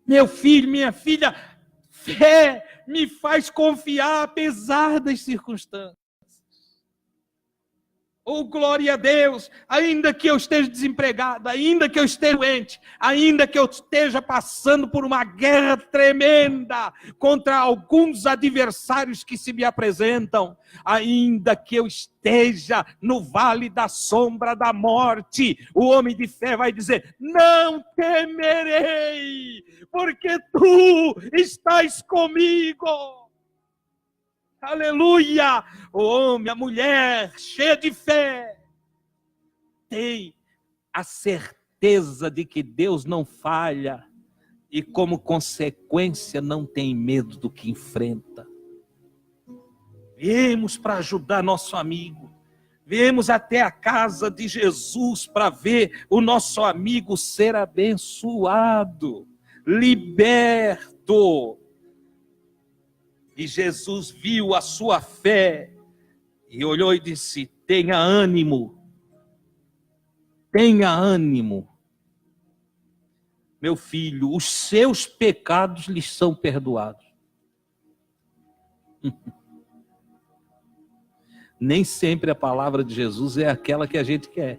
Meu filho, minha filha, fé me faz confiar apesar das circunstâncias. Oh, glória a Deus, ainda que eu esteja desempregado, ainda que eu esteja doente, ainda que eu esteja passando por uma guerra tremenda contra alguns adversários que se me apresentam, ainda que eu esteja no vale da sombra da morte, o homem de fé vai dizer, não temerei, porque tu estás comigo. Aleluia! O homem, a mulher, cheia de fé, tem a certeza de que Deus não falha e, como consequência, não tem medo do que enfrenta. Viemos para ajudar nosso amigo. Viemos até a casa de Jesus para ver o nosso amigo ser abençoado, liberto. E Jesus viu a sua fé e olhou e disse, tenha ânimo, tenha ânimo. Meu filho, os seus pecados lhes são perdoados. Nem sempre a palavra de Jesus é aquela que a gente quer.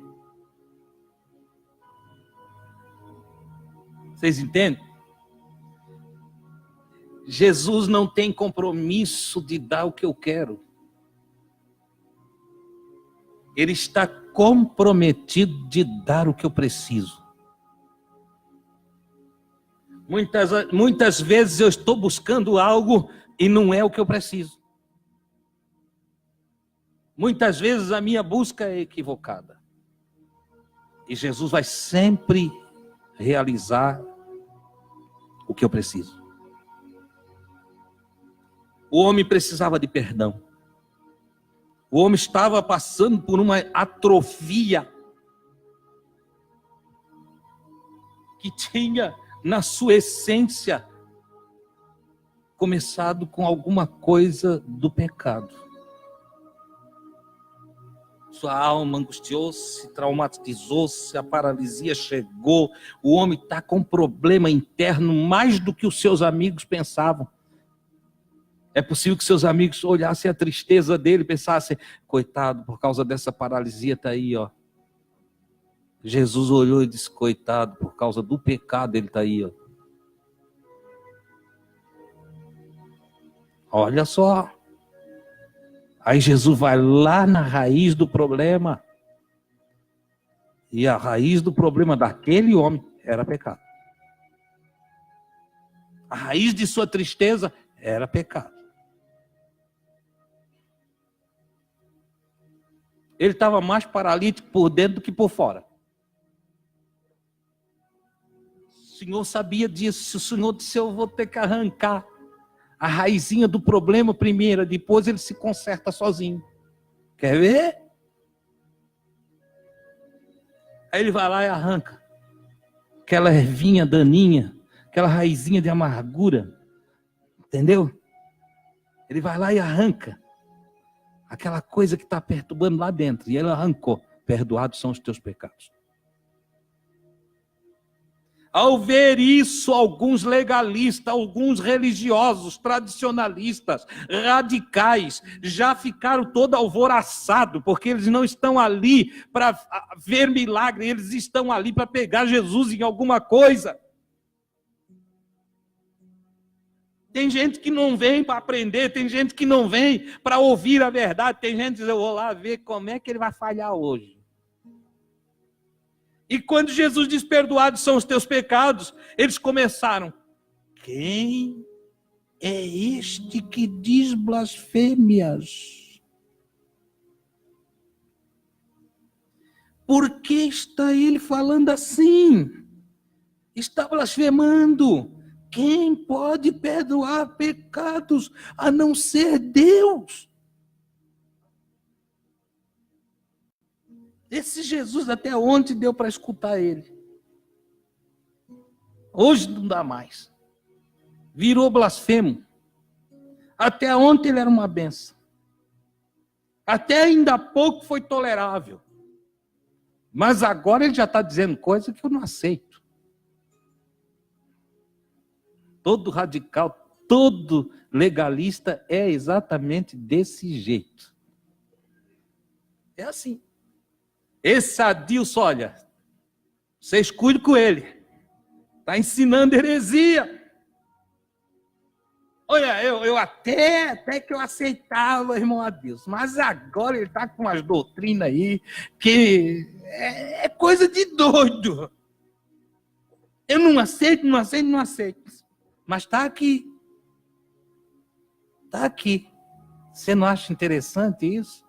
Vocês entendem? Jesus não tem compromisso de dar o que eu quero. Ele está comprometido de dar o que eu preciso. Muitas vezes eu estou buscando algo e não é o que eu preciso. Muitas vezes a minha busca é equivocada. E Jesus vai sempre realizar o que eu preciso. O homem precisava de perdão. O homem estava passando por uma atrofia que tinha, na sua essência, começado com alguma coisa do pecado. Sua alma angustiou-se, traumatizou-se, a paralisia chegou. O homem está com um problema interno mais do que os seus amigos pensavam. É possível que seus amigos olhassem a tristeza dele e pensassem, coitado, por causa dessa paralisia está aí, ó. Jesus olhou e disse, coitado, por causa do pecado ele está aí, ó. Olha só. Aí Jesus vai lá na raiz do problema. E a raiz do problema daquele homem era pecado. A raiz de sua tristeza era pecado. Ele estava mais paralítico por dentro do que por fora. O Senhor sabia disso. O Senhor disse, eu vou ter que arrancar a raizinha do problema primeiro, depois ele se conserta sozinho. Quer ver? Aí ele vai lá e arranca aquela ervinha daninha, aquela raizinha de amargura. Entendeu? Ele vai lá e arranca aquela coisa que está perturbando lá dentro. E ele arrancou. Perdoados são os teus pecados. Ao ver isso, alguns legalistas, alguns religiosos, tradicionalistas, radicais, já ficaram todo alvoroçados, porque eles não estão ali para ver milagre, eles estão ali para pegar Jesus em alguma coisa. Tem gente que não vem para aprender, tem gente que não vem para ouvir a verdade, tem gente que diz, eu vou lá ver como é que ele vai falhar hoje. E quando Jesus diz, perdoados são os teus pecados, eles começaram, quem é este que diz blasfêmias? Por que está ele falando assim? Está blasfemando. Quem pode perdoar pecados a não ser Deus? Esse Jesus até ontem deu para escutar ele. Hoje não dá mais. Virou blasfemo. Até ontem ele era uma benção. Até ainda há pouco foi tolerável. Mas agora ele já está dizendo coisa que eu não aceito. Todo radical, todo legalista é exatamente desse jeito. É assim. Esse Adilson, olha, vocês cuidem com ele. Está ensinando heresia. Olha, eu até que eu aceitava, irmão Adilson, mas agora ele está com umas doutrinas aí que é coisa de doido. Eu não aceito. Mas está aqui. Está aqui. Você não acha interessante isso?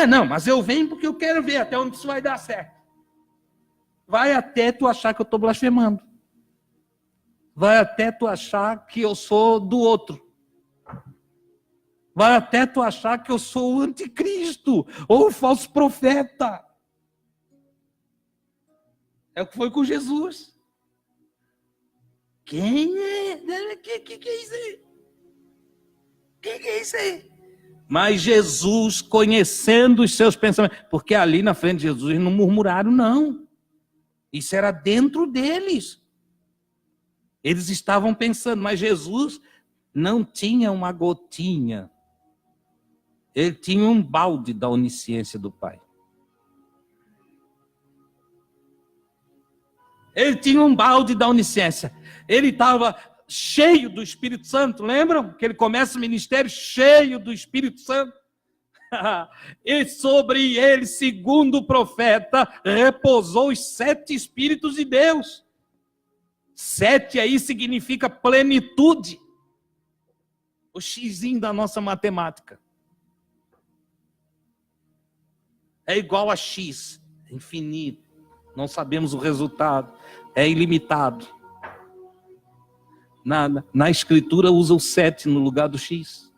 Não, mas eu venho porque eu quero ver até onde isso vai dar certo. Vai até tu achar que eu estou blasfemando. Vai até tu achar que eu sou do outro. Vai até tu achar que eu sou o anticristo ou o falso profeta. É o que foi com Jesus. Quem é? Que é isso aí? Que é isso aí? Mas Jesus, conhecendo os seus pensamentos, porque ali na frente de Jesus eles não murmuraram, não. Isso era dentro deles. Eles estavam pensando, mas Jesus não tinha uma gotinha. Ele tinha um balde da onisciência do Pai. Ele tinha um balde da onisciência. Ele estava cheio do Espírito Santo, lembram? Que ele começa o ministério cheio do Espírito Santo. E sobre ele, segundo o profeta, repousou os 7 Espíritos de Deus. 7 aí significa plenitude. O xizinho da nossa matemática. É igual a x, é infinito. Não sabemos o resultado. É ilimitado. Na escritura usa o 7 no lugar do x.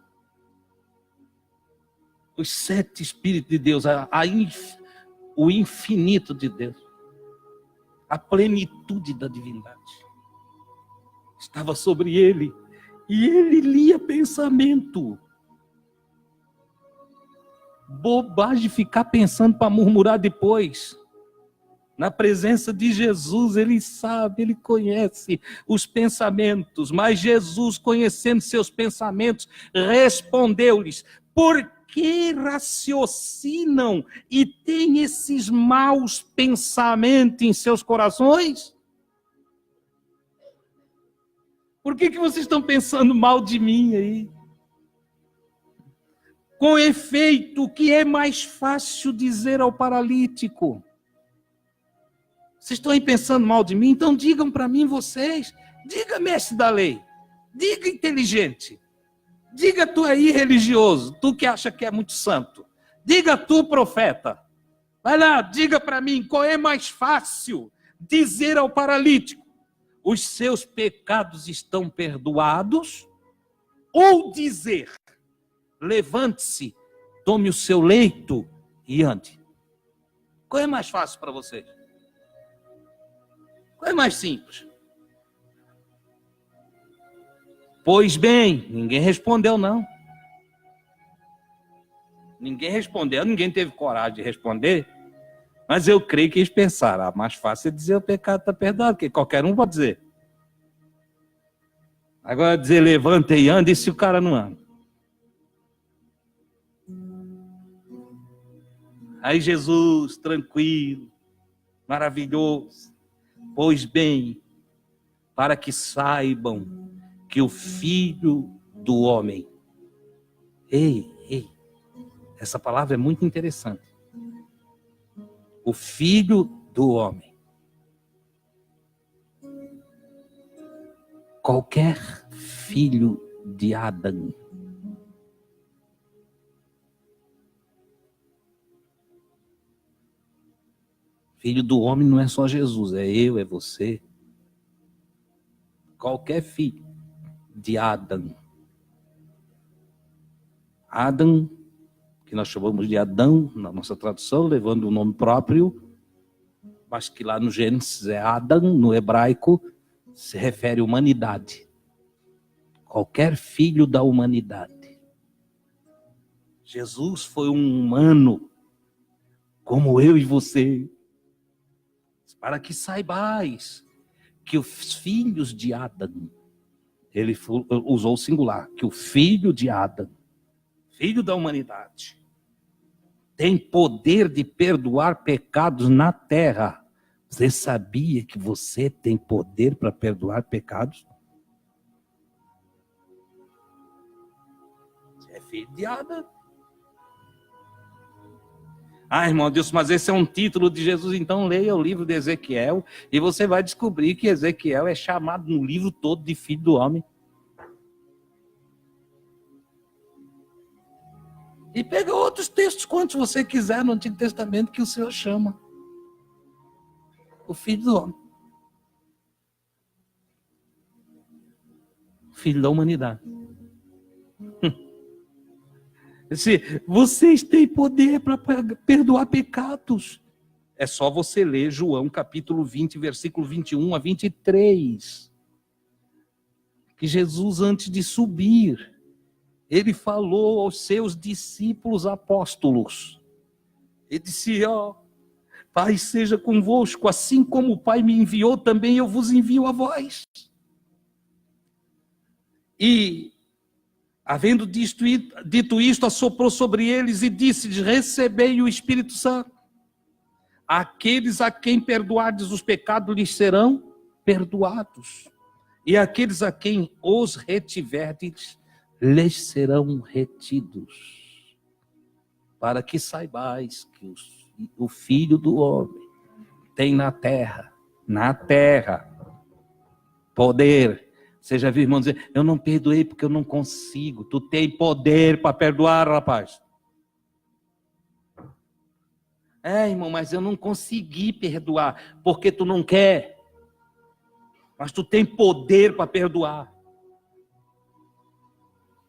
Os 7 Espíritos de Deus, o infinito de Deus. A plenitude da divindade. Estava sobre ele. E ele lia pensamento. Bobagem ficar pensando para murmurar depois. Na presença de Jesus, ele sabe, ele conhece os pensamentos. Mas Jesus, conhecendo seus pensamentos, respondeu-lhes: por que raciocinam e têm esses maus pensamentos em seus corações? Por que vocês estão pensando mal de mim aí? Com efeito, o que é mais fácil dizer ao paralítico? Vocês estão aí pensando mal de mim? Então digam para mim vocês. Diga, mestre da lei. Diga, inteligente. Diga tu aí, religioso. Tu que acha que é muito santo. Diga tu, profeta. Vai lá, diga para mim qual é mais fácil dizer ao paralítico: os seus pecados estão perdoados? Ou dizer: levante-se, tome o seu leito e ande? Qual é mais fácil para vocês? Qual é mais simples? Pois bem, ninguém respondeu não. Ninguém respondeu, ninguém teve coragem de responder. Mas eu creio que eles pensaram: mais fácil é dizer o pecado está perdoado, porque qualquer um pode dizer. Agora dizer levanta e anda, e se o cara não anda? Aí Jesus, tranquilo, maravilhoso. Pois bem, para que saibam que o Filho do Homem... Ei, essa palavra é muito interessante. O Filho do Homem. Qualquer filho de Adão. Filho do homem não é só Jesus, é eu, é você. Qualquer filho de Adão. Adão, que nós chamamos de Adão, na nossa tradução, levando o nome próprio, mas que lá no Gênesis é Adão, no hebraico, se refere à humanidade. Qualquer filho da humanidade. Jesus foi um humano, como eu e você, para que saibais que os filhos de Adão, ele usou o singular, que o filho de Adão, filho da humanidade, tem poder de perdoar pecados na terra. Você sabia que você tem poder para perdoar pecados? Você é filho de Adão. Ah, irmão Deus, mas esse é um título de Jesus, então leia o livro de Ezequiel e você vai descobrir que Ezequiel é chamado no livro todo de filho do homem. E pega outros textos, quantos você quiser no Antigo Testamento, que o Senhor chama o filho do homem. Filho da humanidade. Vocês têm poder para perdoar pecados. É só você ler João capítulo 20, versículo 21 a 23. Que Jesus, antes de subir, ele falou aos seus discípulos apóstolos. Ele disse, Pai seja convosco, assim como o Pai me enviou, também eu vos envio a vós. E, havendo dito isto, assoprou sobre eles e disse, recebei o Espírito Santo. Aqueles a quem perdoardes os pecados lhes serão perdoados. E aqueles a quem os retiverdes, lhes serão retidos. Para que saibais que o Filho do Homem tem na terra, poder. Você já viu irmão dizer, eu não perdoei porque eu não consigo. Tu tem poder para perdoar, rapaz. Irmão, mas eu não consegui perdoar, porque tu não quer. Mas tu tem poder para perdoar.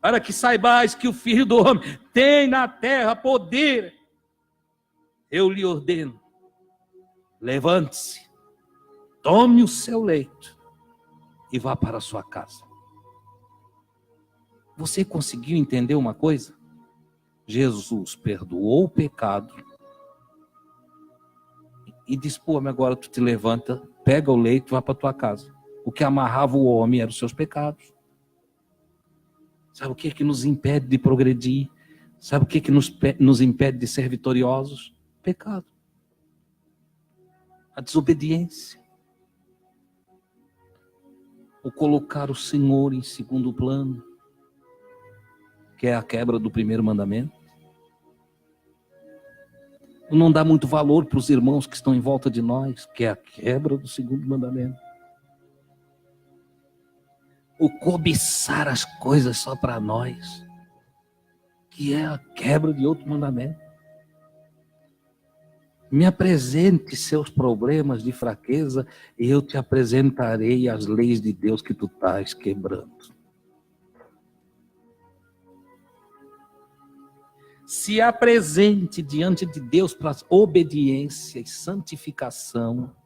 Para que saibais que o Filho do Homem tem na terra poder. Eu lhe ordeno, levante-se, tome o seu leito e vá para a sua casa. Você conseguiu entender uma coisa? Jesus perdoou o pecado e disse, agora tu te levanta, pega o leito e vá para a tua casa. O que amarrava o homem eram os seus pecados. Sabe o que é que nos impede de progredir? Sabe o que é que nos impede de ser vitoriosos? Pecado. A desobediência. O colocar o Senhor em segundo plano, que é a quebra do primeiro mandamento. O não dar muito valor para os irmãos que estão em volta de nós, que é a quebra do segundo mandamento. O cobiçar as coisas só para nós, que é a quebra de outro mandamento. Me apresente seus problemas de fraqueza e eu te apresentarei as leis de Deus que tu estás quebrando. Se apresente diante de Deus para obediência e santificação.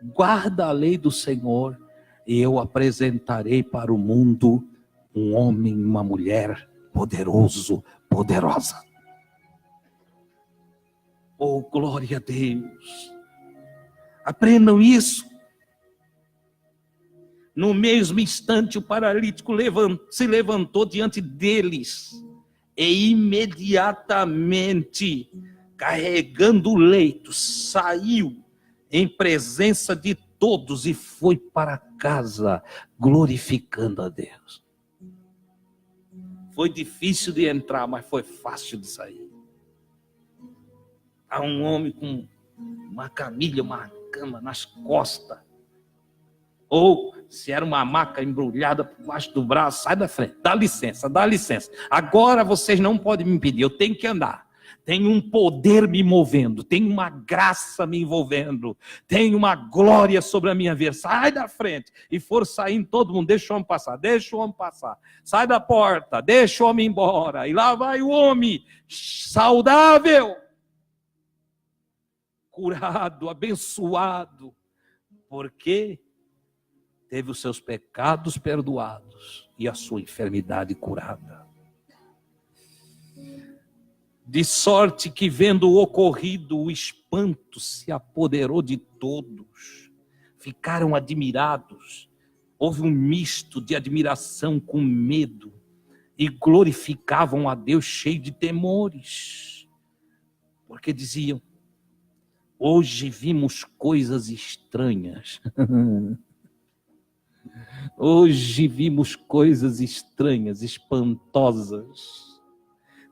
Guarda a lei do Senhor e eu apresentarei para o mundo um homem e uma mulher poderoso, poderosa. Oh, glória a Deus. Aprendam isso. No mesmo instante, o paralítico se levantou diante deles. E imediatamente, carregando o leito, saiu em presença de todos e foi para casa, glorificando a Deus. Foi difícil de entrar, mas foi fácil de sair. Há um homem com uma camilha, uma cama nas costas. Ou, se era uma maca embrulhada por baixo do braço, sai da frente, dá licença. Agora vocês não podem me impedir, eu tenho que andar. Tem um poder me movendo, tem uma graça me envolvendo, tem uma glória sobre a minha vida. Sai da frente. E for saindo todo mundo, deixa o homem passar, deixa o homem passar. Sai da porta, deixa o homem embora. E lá vai o homem, saudável, curado, abençoado, porque teve os seus pecados perdoados e a sua enfermidade curada. De sorte que, vendo o ocorrido, o espanto se apoderou de todos. Ficaram admirados. Houve um misto de admiração com medo. E glorificavam a Deus cheio de temores. Porque diziam: hoje vimos coisas estranhas. Hoje vimos coisas estranhas, espantosas.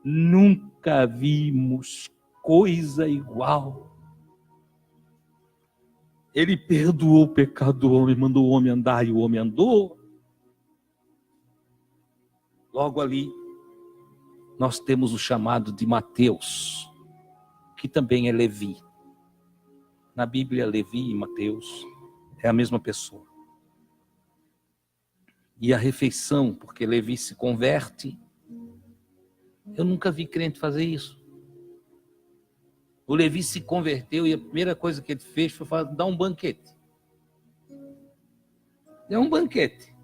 Nunca vimos coisa igual. Ele perdoou o pecado do homem, mandou o homem andar e o homem andou. Logo ali, nós temos o chamado de Mateus, que também é Levi. Na Bíblia, Levi e Mateus é a mesma pessoa. E a refeição, porque Levi se converte. Eu nunca vi crente fazer isso. O Levi se converteu e a primeira coisa que ele fez foi dar um banquete. Deu um banquete.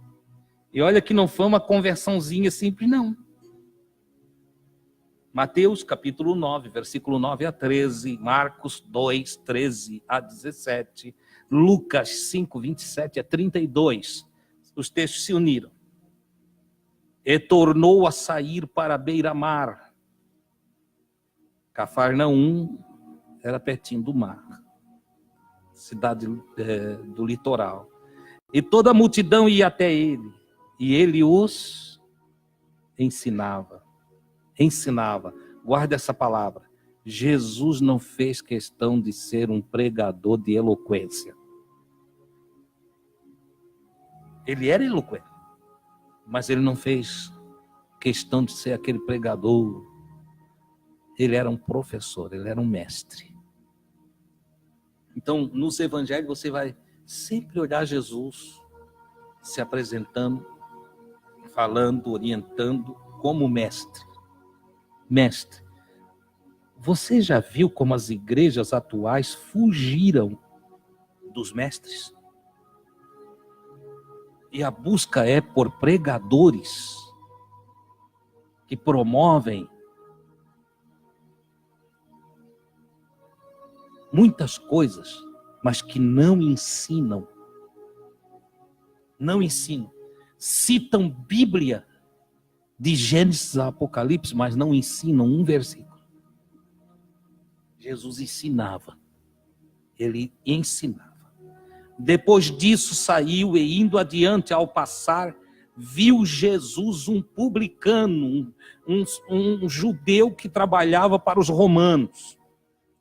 E olha que não foi uma conversãozinha simples, não. Mateus capítulo 9, versículo 9 a 13, Marcos 2, 13 a 17, Lucas 5, 27 a 32. Os textos se uniram. E tornou a sair para a beira-mar. Cafarnaum era pertinho do mar, cidade do litoral. E toda a multidão ia até ele, e ele os ensinava. Ensinava. Guarda essa palavra. Jesus não fez questão de ser um pregador de eloquência. Ele era eloquente, mas ele não fez questão de ser aquele pregador. Ele era um professor, ele era um mestre. Então, nos evangelhos você vai sempre olhar Jesus se apresentando, falando, orientando como mestre. Mestre. Você já viu como as igrejas atuais fugiram dos mestres? E a busca é por pregadores que promovem muitas coisas, mas que não ensinam. Não ensinam. Citam Bíblia de Gênesis a Apocalipse, mas não ensinam um versículo. Jesus ensinava. Ele ensinava. Depois disso saiu e indo adiante ao passar, viu Jesus um publicano, um judeu que trabalhava para os romanos.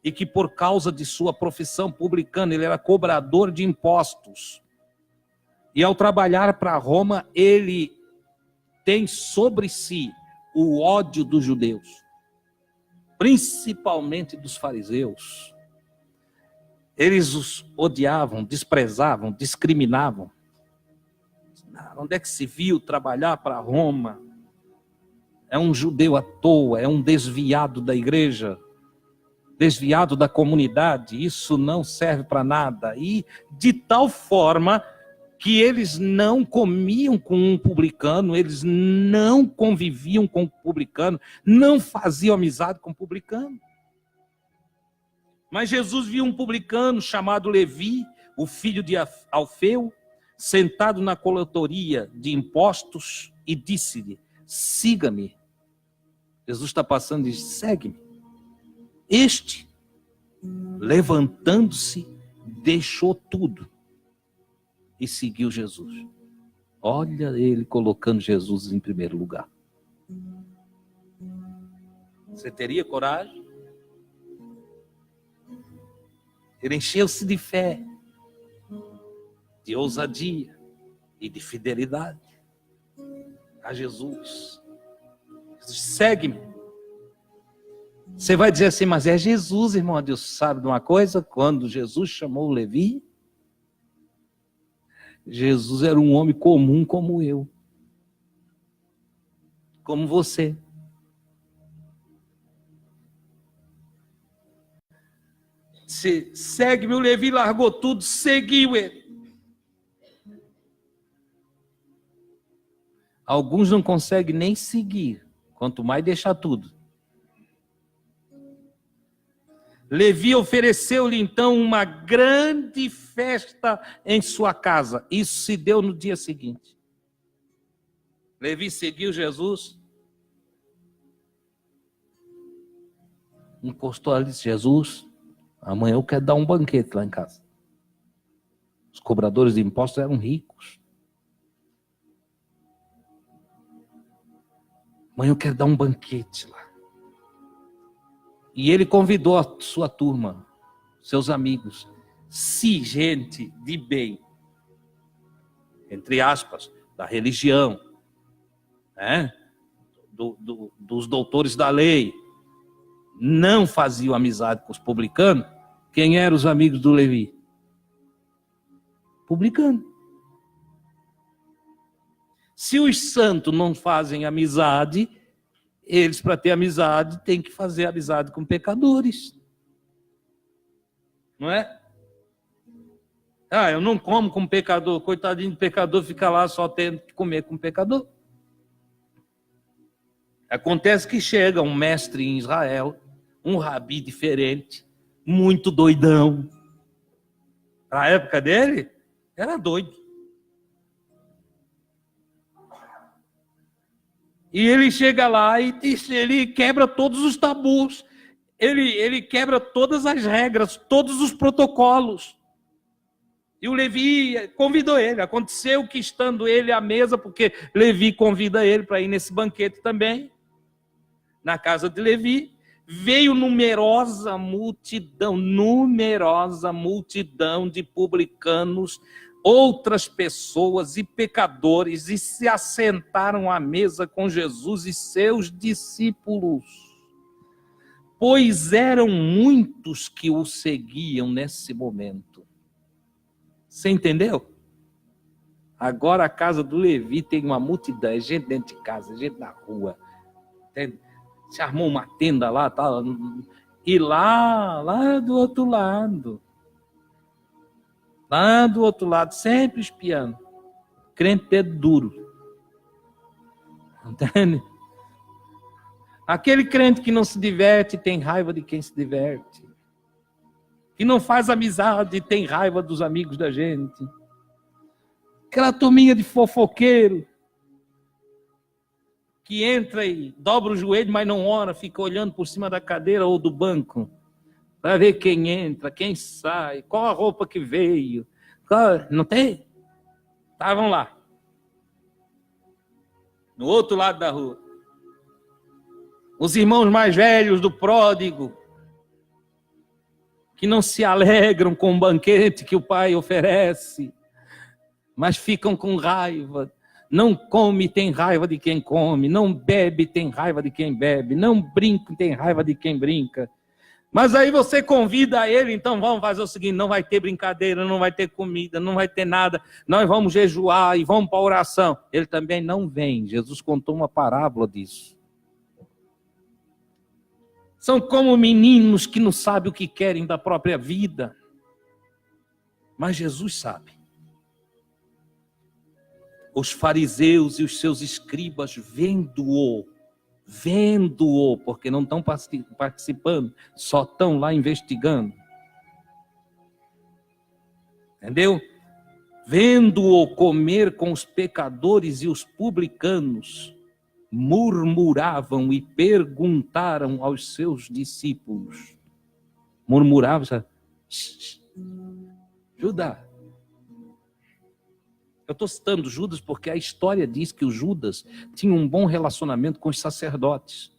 E que por causa de sua profissão publicana, ele era cobrador de impostos. E ao trabalhar para Roma, ele tem sobre si o ódio dos judeus, principalmente dos fariseus. Eles os odiavam, desprezavam, discriminavam. Onde é que se viu trabalhar para Roma? É um judeu à toa, é um desviado da igreja, desviado da comunidade, isso não serve para nada. E de tal forma que eles não comiam com um publicano, eles não conviviam com o publicano, não faziam amizade com o publicano. Mas Jesus viu um publicano chamado Levi, o filho de Alfeu, sentado na coletoria de impostos e disse-lhe: siga-me. Jesus está passando e diz: segue-me. Este, levantando-se, deixou tudo e seguiu Jesus. Olha ele colocando Jesus em primeiro lugar. Você teria coragem? Ele encheu-se de fé, de ousadia e de fidelidade a Jesus. Jesus, segue-me. Você vai dizer assim, mas é Jesus, irmão. Deus sabe de uma coisa? Quando Jesus chamou Levi, Jesus era um homem comum como eu, como você. Segue-me, o Levi largou tudo, seguiu ele. Alguns não conseguem nem seguir, quanto mais deixar tudo. Levi ofereceu-lhe então uma grande festa em sua casa. Isso se deu no dia seguinte. Levi seguiu Jesus. Encostou ali e disse, Jesus, amanhã eu quero dar um banquete lá em casa. Os cobradores de impostos eram ricos. Amanhã eu quero dar um banquete lá. E ele convidou a sua turma, seus amigos, se gente de bem, entre aspas, da religião, né? Dos doutores da lei, não faziam amizade com os publicanos. Quem eram os amigos do Levi? Publicano. Se os santos não fazem amizade, eles, para ter amizade, têm que fazer amizade com pecadores. Não é? Ah, eu não como com pecador. Coitadinho de pecador, fica lá só tendo que comer com pecador. Acontece que chega um mestre em Israel, um rabi diferente, muito doidão. Na época dele, era doido. E ele chega lá e ele quebra todos os tabus. Ele quebra todas as regras, todos os protocolos. E o Levi convidou ele. Aconteceu que estando ele à mesa, porque Levi convida ele para ir nesse banquete também, na casa de Levi, veio numerosa multidão de publicanos, outras pessoas e pecadores, e se assentaram à mesa com Jesus e seus discípulos, pois eram muitos que o seguiam nesse momento. Você entendeu? Agora a casa do Levi tem uma multidão, é gente dentro de casa, gente na rua. Se armou uma tenda lá, tá, e lá do outro lado, sempre espiando. Crente dedo duro. Entende? Aquele crente que não se diverte tem raiva de quem se diverte. Que não faz amizade tem raiva dos amigos da gente. Aquela turminha de fofoqueiro que entra e dobra o joelho, mas não ora, fica olhando por cima da cadeira ou do banco para ver quem entra, quem sai, qual a roupa que veio. Não tem? Estavam lá. No outro lado da rua. Os irmãos mais velhos do pródigo, que não se alegram com o banquete que o pai oferece, mas ficam com raiva. Não come, tem raiva de quem come. Não bebe, tem raiva de quem bebe. Não brinca, tem raiva de quem brinca. Mas aí você convida ele, então vamos fazer o seguinte, não vai ter brincadeira, não vai ter comida, não vai ter nada. Nós vamos jejuar e vamos para a oração. Ele também não vem. Jesus contou uma parábola disso. São como meninos que não sabem o que querem da própria vida. Mas Jesus sabe. Os fariseus e os seus escribas vendo-o, porque não estão participando, só estão lá investigando. Entendeu? Vendo-o comer com os pecadores e os publicanos, murmuravam e perguntaram aos seus discípulos. Murmuravam, Judas. Eu estou citando Judas porque a história diz que o Judas tinha um bom relacionamento com os sacerdotes.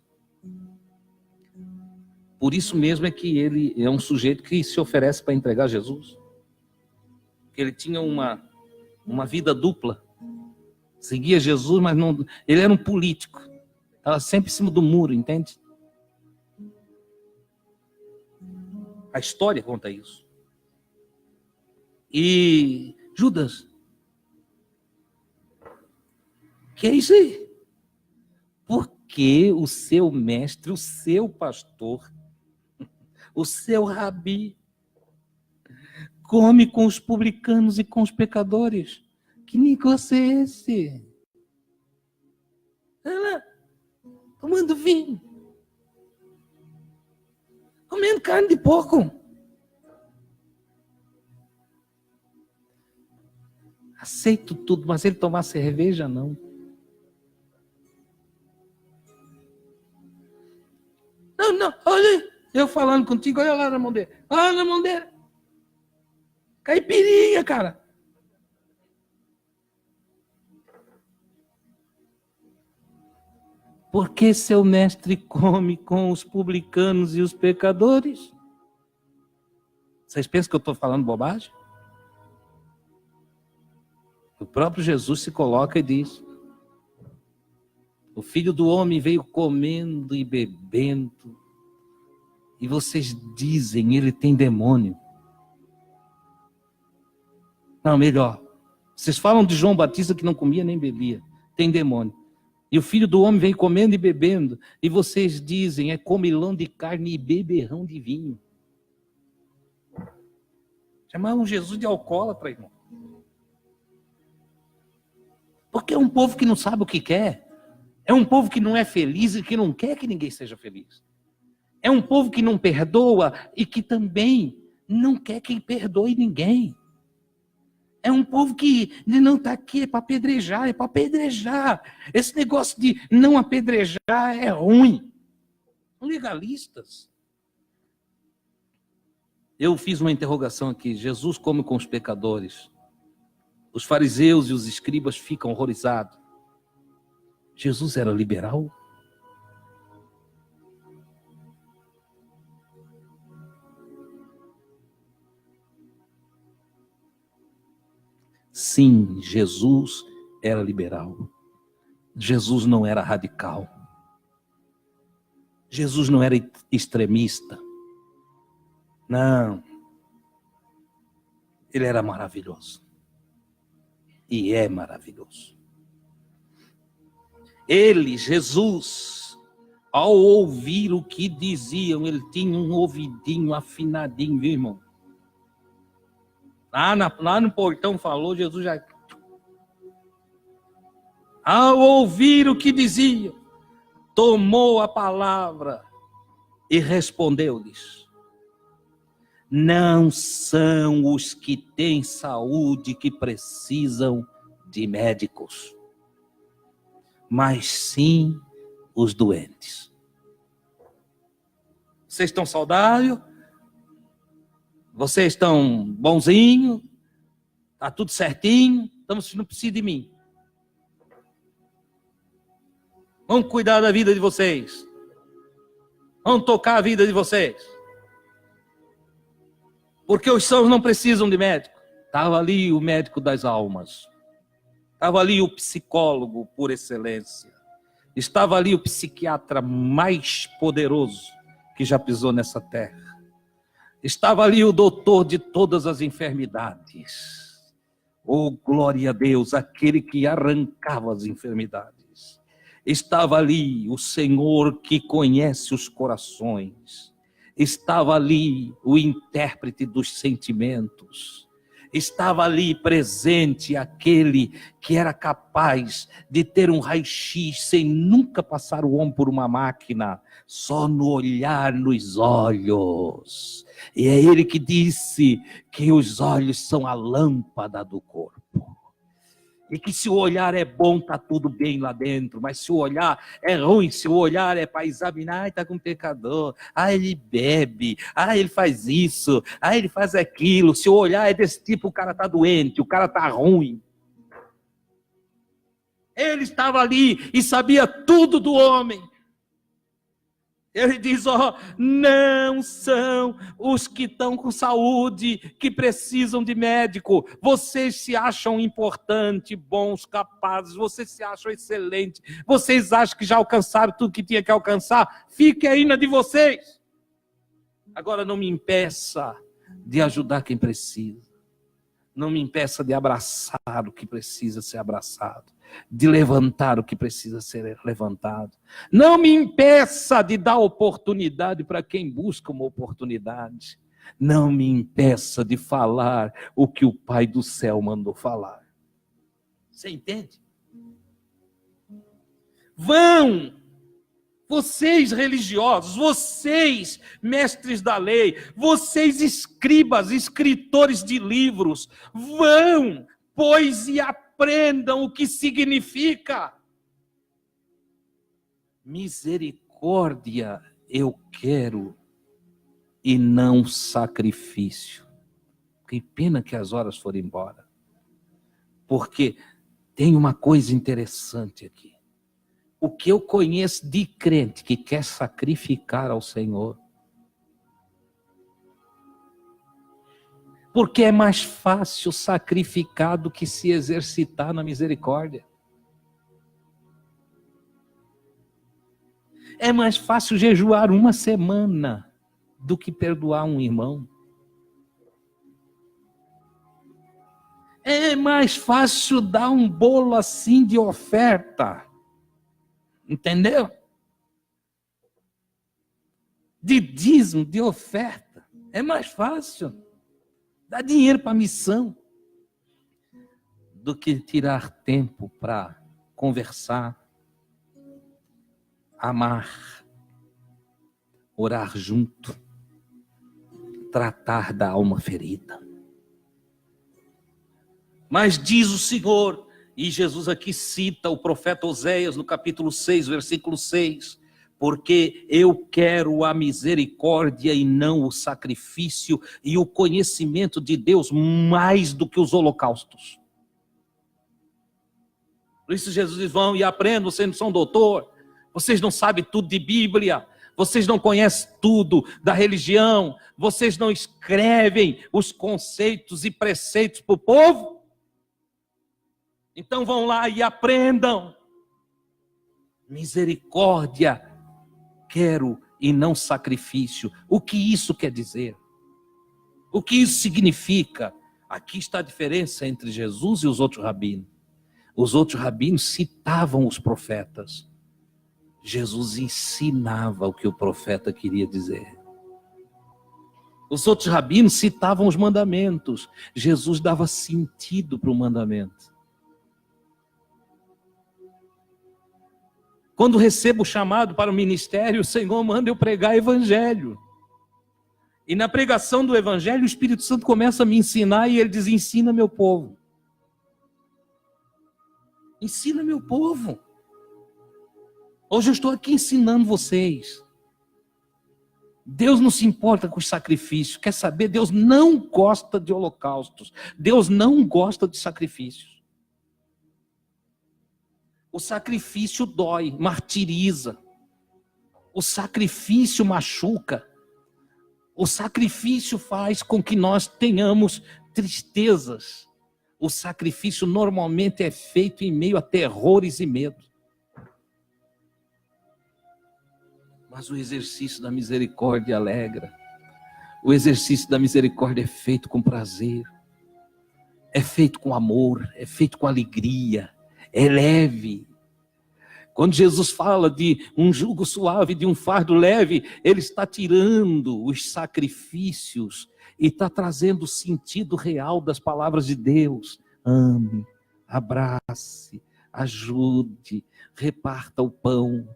Por isso mesmo é que ele é um sujeito que se oferece para entregar Jesus. Ele tinha uma vida dupla. Seguia Jesus, mas não. Ele era um político. Estava sempre em cima do muro, entende? A história conta isso. E Judas, que é isso aí? Porque o seu mestre, o seu pastor, o seu rabi, come com os publicanos e com os pecadores. Que negócio é esse? Olha lá, tomando vinho, comendo carne de porco. Aceito tudo, mas ele tomar cerveja, não. Não, olha, eu falando contigo, olha lá na mão dele. Olha na mão dele. Caipirinha, cara. Porque seu mestre come com os publicanos e os pecadores? Vocês pensam que eu estou falando bobagem? O próprio Jesus se coloca e diz: o Filho do Homem veio comendo e bebendo, e vocês dizem, ele tem demônio. Não, melhor. Vocês falam de João Batista que não comia nem bebia. Tem demônio. E o Filho do Homem vem comendo e bebendo. E vocês dizem, é comilão de carne e beberrão de vinho. Chamavam Jesus de alcoólatra, irmão. Porque é um povo que não sabe o que quer. É um povo que não é feliz e que não quer que ninguém seja feliz. É um povo que não perdoa e que também não quer que perdoe ninguém. É um povo que não está aqui, é para apedrejar, é para apedrejar. Esse negócio de não apedrejar é ruim. São legalistas. Eu fiz uma interrogação aqui. Jesus come com os pecadores. Os fariseus e os escribas ficam horrorizados. Jesus era liberal? Sim, Jesus era liberal. Jesus não era radical. Jesus não era extremista. Não. Ele era maravilhoso. E é maravilhoso. Ele, Jesus, ao ouvir o que diziam, ele tinha um ouvidinho afinadinho, viu, irmão? Lá no portão falou, Jesus já... Ao ouvir o que diziam, tomou a palavra e respondeu-lhes: não são os que têm saúde que precisam de médicos, mas sim os doentes. Vocês estão saudáveis? Vocês estão bonzinhos? Está tudo certinho? Então vocês não precisam de mim. Vamos cuidar da vida de vocês. Vamos tocar a vida de vocês. Porque os sãos não precisam de médico. Estava ali o médico das almas. Estava ali o psicólogo por excelência. Estava ali o psiquiatra mais poderoso que já pisou nessa terra. Estava ali o doutor de todas as enfermidades. Oh, glória a Deus, aquele que arrancava as enfermidades. Estava ali o Senhor que conhece os corações. Estava ali o intérprete dos sentimentos. Estava ali presente aquele que era capaz de ter um raio-x sem nunca passar o homem por uma máquina, só no olhar nos olhos. E é ele que disse que os olhos são a lâmpada do corpo. E que se o olhar é bom, está tudo bem lá dentro. Mas se o olhar é ruim, se o olhar é para examinar, está com pecador. Ele bebe. Ele faz isso. Ele faz aquilo. Se o olhar é desse tipo, o cara está doente, o cara está ruim. Ele estava ali e sabia tudo do homem. Ele diz, não são os que estão com saúde, que precisam de médico. Vocês se acham importantes, bons, capazes, vocês se acham excelentes. Vocês acham que já alcançaram tudo que tinha que alcançar? Fique aí na de vocês. Agora não me impeça de ajudar quem precisa. Não me impeça de abraçar o que precisa ser abraçado, de levantar o que precisa ser levantado. Não me impeça de dar oportunidade para quem busca uma oportunidade. Não me impeça de falar o que o Pai do céu mandou falar. Você entende? Vão! Vocês religiosos, vocês mestres da lei, vocês escribas, escritores de livros, vão, pois, e aprendam o que significa. Misericórdia eu quero e não sacrifício. Que pena que as horas foram embora. Porque tem uma coisa interessante aqui. O que eu conheço de crente que quer sacrificar ao Senhor. Porque é mais fácil sacrificar do que se exercitar na misericórdia. É mais fácil jejuar uma semana do que perdoar um irmão. É mais fácil dar um bolo assim de oferta. Entendeu? De dízimo, de oferta. É mais fácil. Dar dinheiro para a missão. Do que tirar tempo para conversar, amar, orar junto, tratar da alma ferida. Mas diz o Senhor, e Jesus aqui cita o profeta Oséias no capítulo 6, versículo 6, porque eu quero a misericórdia e não o sacrifício, e o conhecimento de Deus mais do que os holocaustos. Por isso Jesus diz, vão e aprendam, vocês não são doutor, vocês não sabem tudo de Bíblia, vocês não conhecem tudo da religião, vocês não escrevem os conceitos e preceitos para o povo. Então vão lá e aprendam. Misericórdia quero e não sacrifício. O que isso quer dizer? O que isso significa? Aqui está a diferença entre Jesus e os outros rabinos. Os outros rabinos citavam os profetas. Jesus ensinava o que o profeta queria dizer. Os outros rabinos citavam os mandamentos. Jesus dava sentido para o mandamento. Quando recebo o chamado para o ministério, o Senhor manda eu pregar evangelho. E na pregação do evangelho, o Espírito Santo começa a me ensinar e ele diz, ensina meu povo. Ensina meu povo. Hoje eu estou aqui ensinando vocês. Deus não se importa com os sacrifícios. Quer saber? Deus não gosta de holocaustos. Deus não gosta de sacrifícios. O sacrifício dói, martiriza. O sacrifício machuca. O sacrifício faz com que nós tenhamos tristezas. O sacrifício normalmente é feito em meio a terrores e medo. Mas o exercício da misericórdia alegra. O exercício da misericórdia é feito com prazer. É feito com amor, é feito com alegria. É leve. Quando Jesus fala de um jugo suave, de um fardo leve, ele está tirando os sacrifícios e está trazendo o sentido real das palavras de Deus. Ame, abrace, ajude, reparta o pão.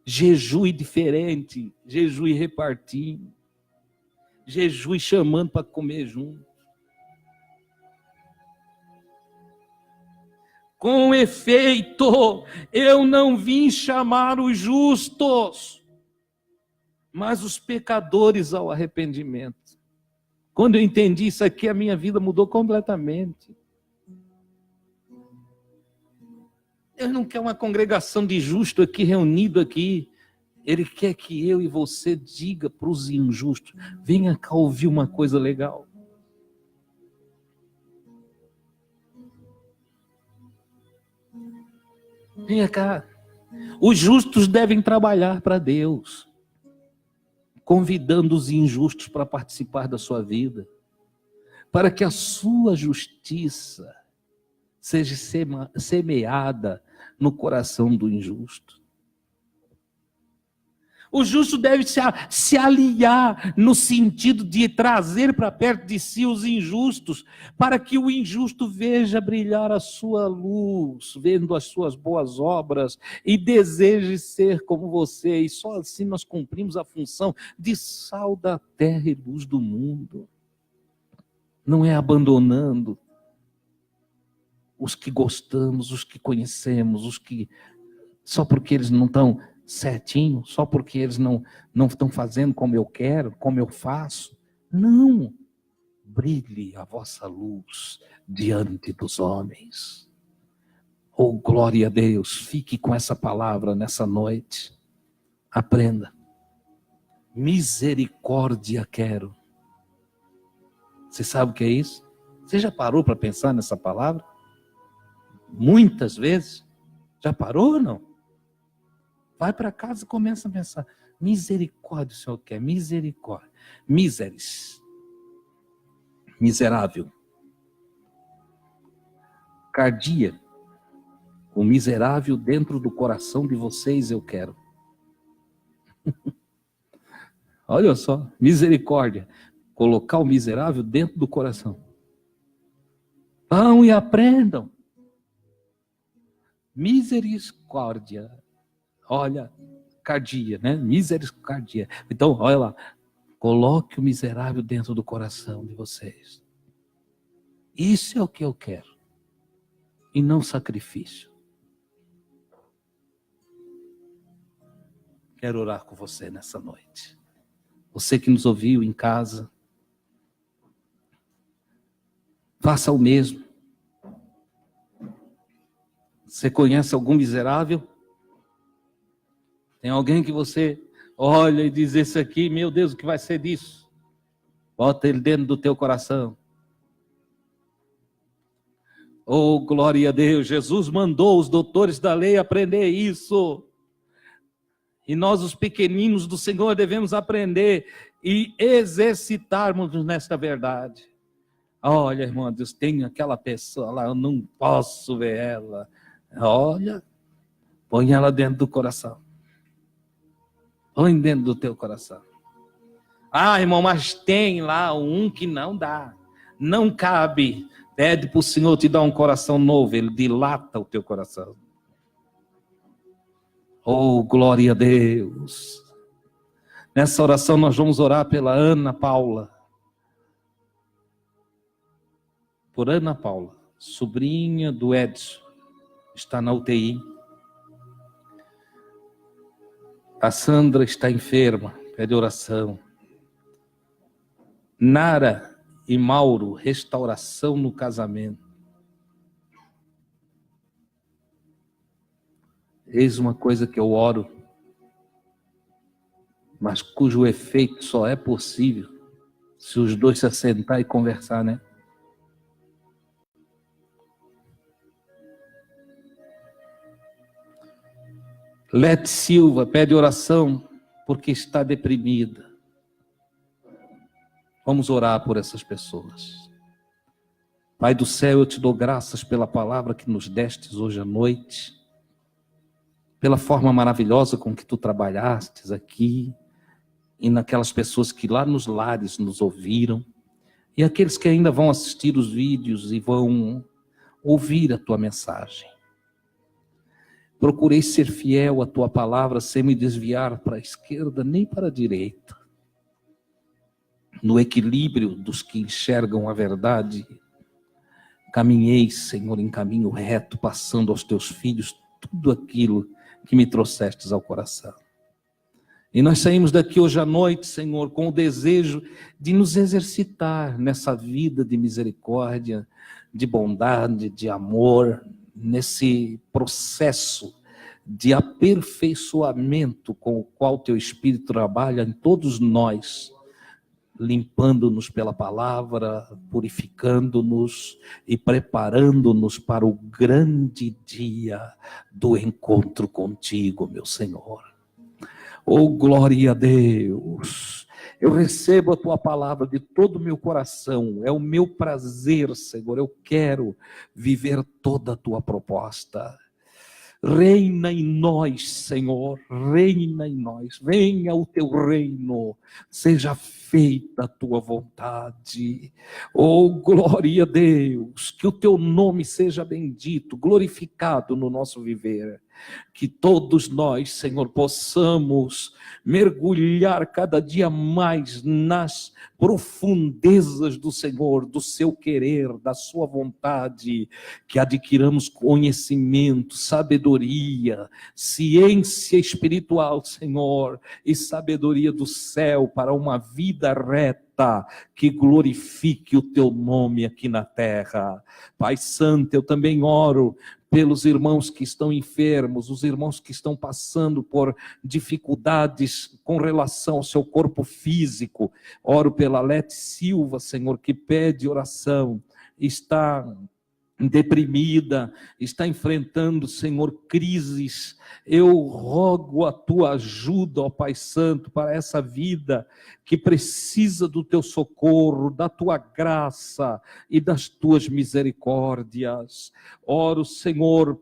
Jejue diferente, jejue repartindo. Jejue chamando para comer junto. Com efeito, eu não vim chamar os justos, mas os pecadores ao arrependimento. Quando eu entendi isso aqui, a minha vida mudou completamente. Deus não quer uma congregação de justos aqui, reunido aqui. Ele quer que eu e você diga para os injustos, venha cá ouvir uma coisa legal. Venha cá. Os justos devem trabalhar para Deus. convidando os injustos para participar da sua vida, para que a sua justiça seja semeada no coração do injusto. O justo deve se aliar no sentido de trazer para perto de si os injustos, para que o injusto veja brilhar a sua luz, vendo as suas boas obras, e deseje ser como você. E só assim nós cumprimos a função de sal da terra e luz do mundo. Não é abandonando os que gostamos, os que conhecemos, os que só porque eles não estão certinho, só porque eles não estão fazendo como eu quero, como eu faço. Não. Brilhe a vossa luz diante dos homens. Oh, glória a Deus. Fique com essa palavra nessa noite. Aprenda. Misericórdia quero. Você sabe o que é isso? Você já parou para pensar nessa palavra? Muitas vezes. Já parou ou não? Vai para casa e começa a pensar. Misericórdia o Senhor quer. Misericórdia. Miseris. Miserável. Cardia. O miserável dentro do coração de vocês eu quero. Olha só. Misericórdia. Colocar o miserável dentro do coração. Vão e aprendam. Misericórdia. Olha, cardia, né? Misericórdia. Então, olha lá. Coloque o miserável dentro do coração de vocês. Isso é o que eu quero. E não sacrifício. Quero orar com você nessa noite. Você que nos ouviu em casa. Faça o mesmo. Você conhece algum miserável? Tem alguém que você olha e diz, esse aqui, meu Deus, o que vai ser disso? Bota ele dentro do teu coração. Oh, glória a Deus, Jesus mandou os doutores da lei aprender isso. E nós, os pequeninos do Senhor, devemos aprender e exercitarmos nesta verdade. Olha, irmão, Deus, tem aquela pessoa lá, eu não posso ver ela. Olha, põe ela dentro do coração. Põe dentro do teu coração. Ah, irmão, mas tem lá um que não dá. Não cabe. Pede para o Senhor te dar um coração novo. Ele dilata o teu coração. Oh, glória a Deus. Nessa oração nós vamos orar pela Ana Paula. Por Ana Paula, sobrinha do Edson. Está na UTI. A Sandra está enferma, pede oração. Nara e Mauro, restauração no casamento. Eis uma coisa que eu oro, mas cujo efeito só é possível se os dois se assentar e conversar, né? Lete Silva pede oração porque está deprimida. Vamos orar por essas pessoas. Pai do céu, eu te dou graças pela palavra que nos destes hoje à noite, pela forma maravilhosa com que tu trabalhastes aqui, e naquelas pessoas que lá nos lares nos ouviram, e aqueles que ainda vão assistir os vídeos e vão ouvir a tua mensagem. Procurei ser fiel à tua palavra, sem me desviar para a esquerda nem para a direita. No equilíbrio dos que enxergam a verdade, caminhei, Senhor, em caminho reto, passando aos teus filhos tudo aquilo que me trouxestes ao coração. E nós saímos daqui hoje à noite, Senhor, com o desejo de nos exercitar nessa vida de misericórdia, de bondade, de amor, nesse processo de aperfeiçoamento com o qual teu Espírito trabalha em todos nós, limpando-nos pela palavra, purificando-nos e preparando-nos para o grande dia do encontro contigo, meu Senhor. Oh, glória a Deus. Eu recebo a tua palavra de todo o meu coração. É o meu prazer, Senhor. Eu quero viver toda a tua proposta. Reina em nós, Senhor, reina em nós, venha o teu reino, seja feita a tua vontade. Oh, glória a Deus, que o teu nome seja bendito, glorificado no nosso viver. Que todos nós, Senhor, possamos mergulhar cada dia mais nas profundezas do Senhor, do seu querer, da sua vontade, que adquiramos conhecimento, sabedoria, ciência espiritual, Senhor, e sabedoria do céu para uma vida reta, que glorifique o teu nome aqui na terra. Pai Santo, eu também oro pelos irmãos que estão enfermos, os irmãos que estão passando por dificuldades com relação ao seu corpo físico. Oro pela Lete Silva, Senhor, que pede oração, está deprimida, está enfrentando, Senhor, crises. Eu rogo a tua ajuda, ó Pai Santo, para essa vida que precisa do teu socorro, da tua graça e das tuas misericórdias. Oro, Senhor,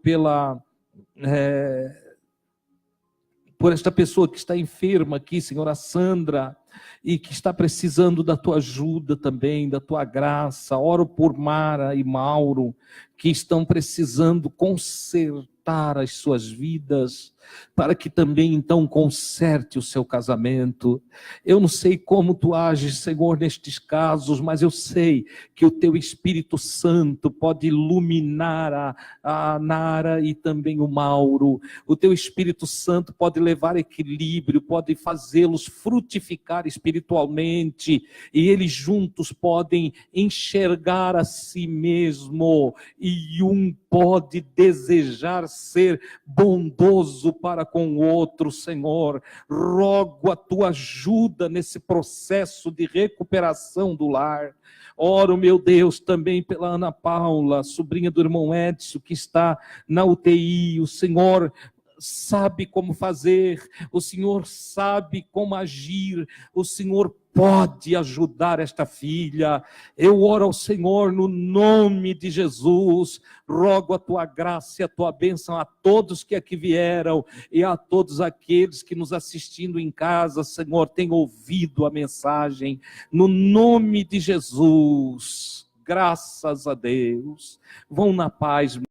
por esta pessoa que está enferma aqui, Senhor, a Sandra, e que está precisando da tua ajuda também, da tua graça. Oro por Mara e Mauro, que estão precisando consertar as suas vidas, para que também então conserte o seu casamento. Eu não sei como tu ages, Senhor, nestes casos, mas eu sei que o teu Espírito Santo pode iluminar a Nara e também o Mauro. O teu Espírito Santo pode levar equilíbrio, pode fazê-los frutificar espiritualmente, e eles juntos podem enxergar a si mesmo, e um pode desejar ser bondoso para com o outro. Senhor, rogo a tua ajuda nesse processo de recuperação do lar. Oro, meu Deus, também pela Ana Paula, sobrinha do irmão Edson, que está na UTI. O Senhor sabe como fazer, o Senhor sabe como agir, o Senhor pode ajudar esta filha. Eu oro ao Senhor no nome de Jesus, rogo a tua graça e a tua bênção a todos que aqui vieram e a todos aqueles que nos assistindo em casa, Senhor, têm ouvido a mensagem, no nome de Jesus. Graças a Deus. Vão na paz.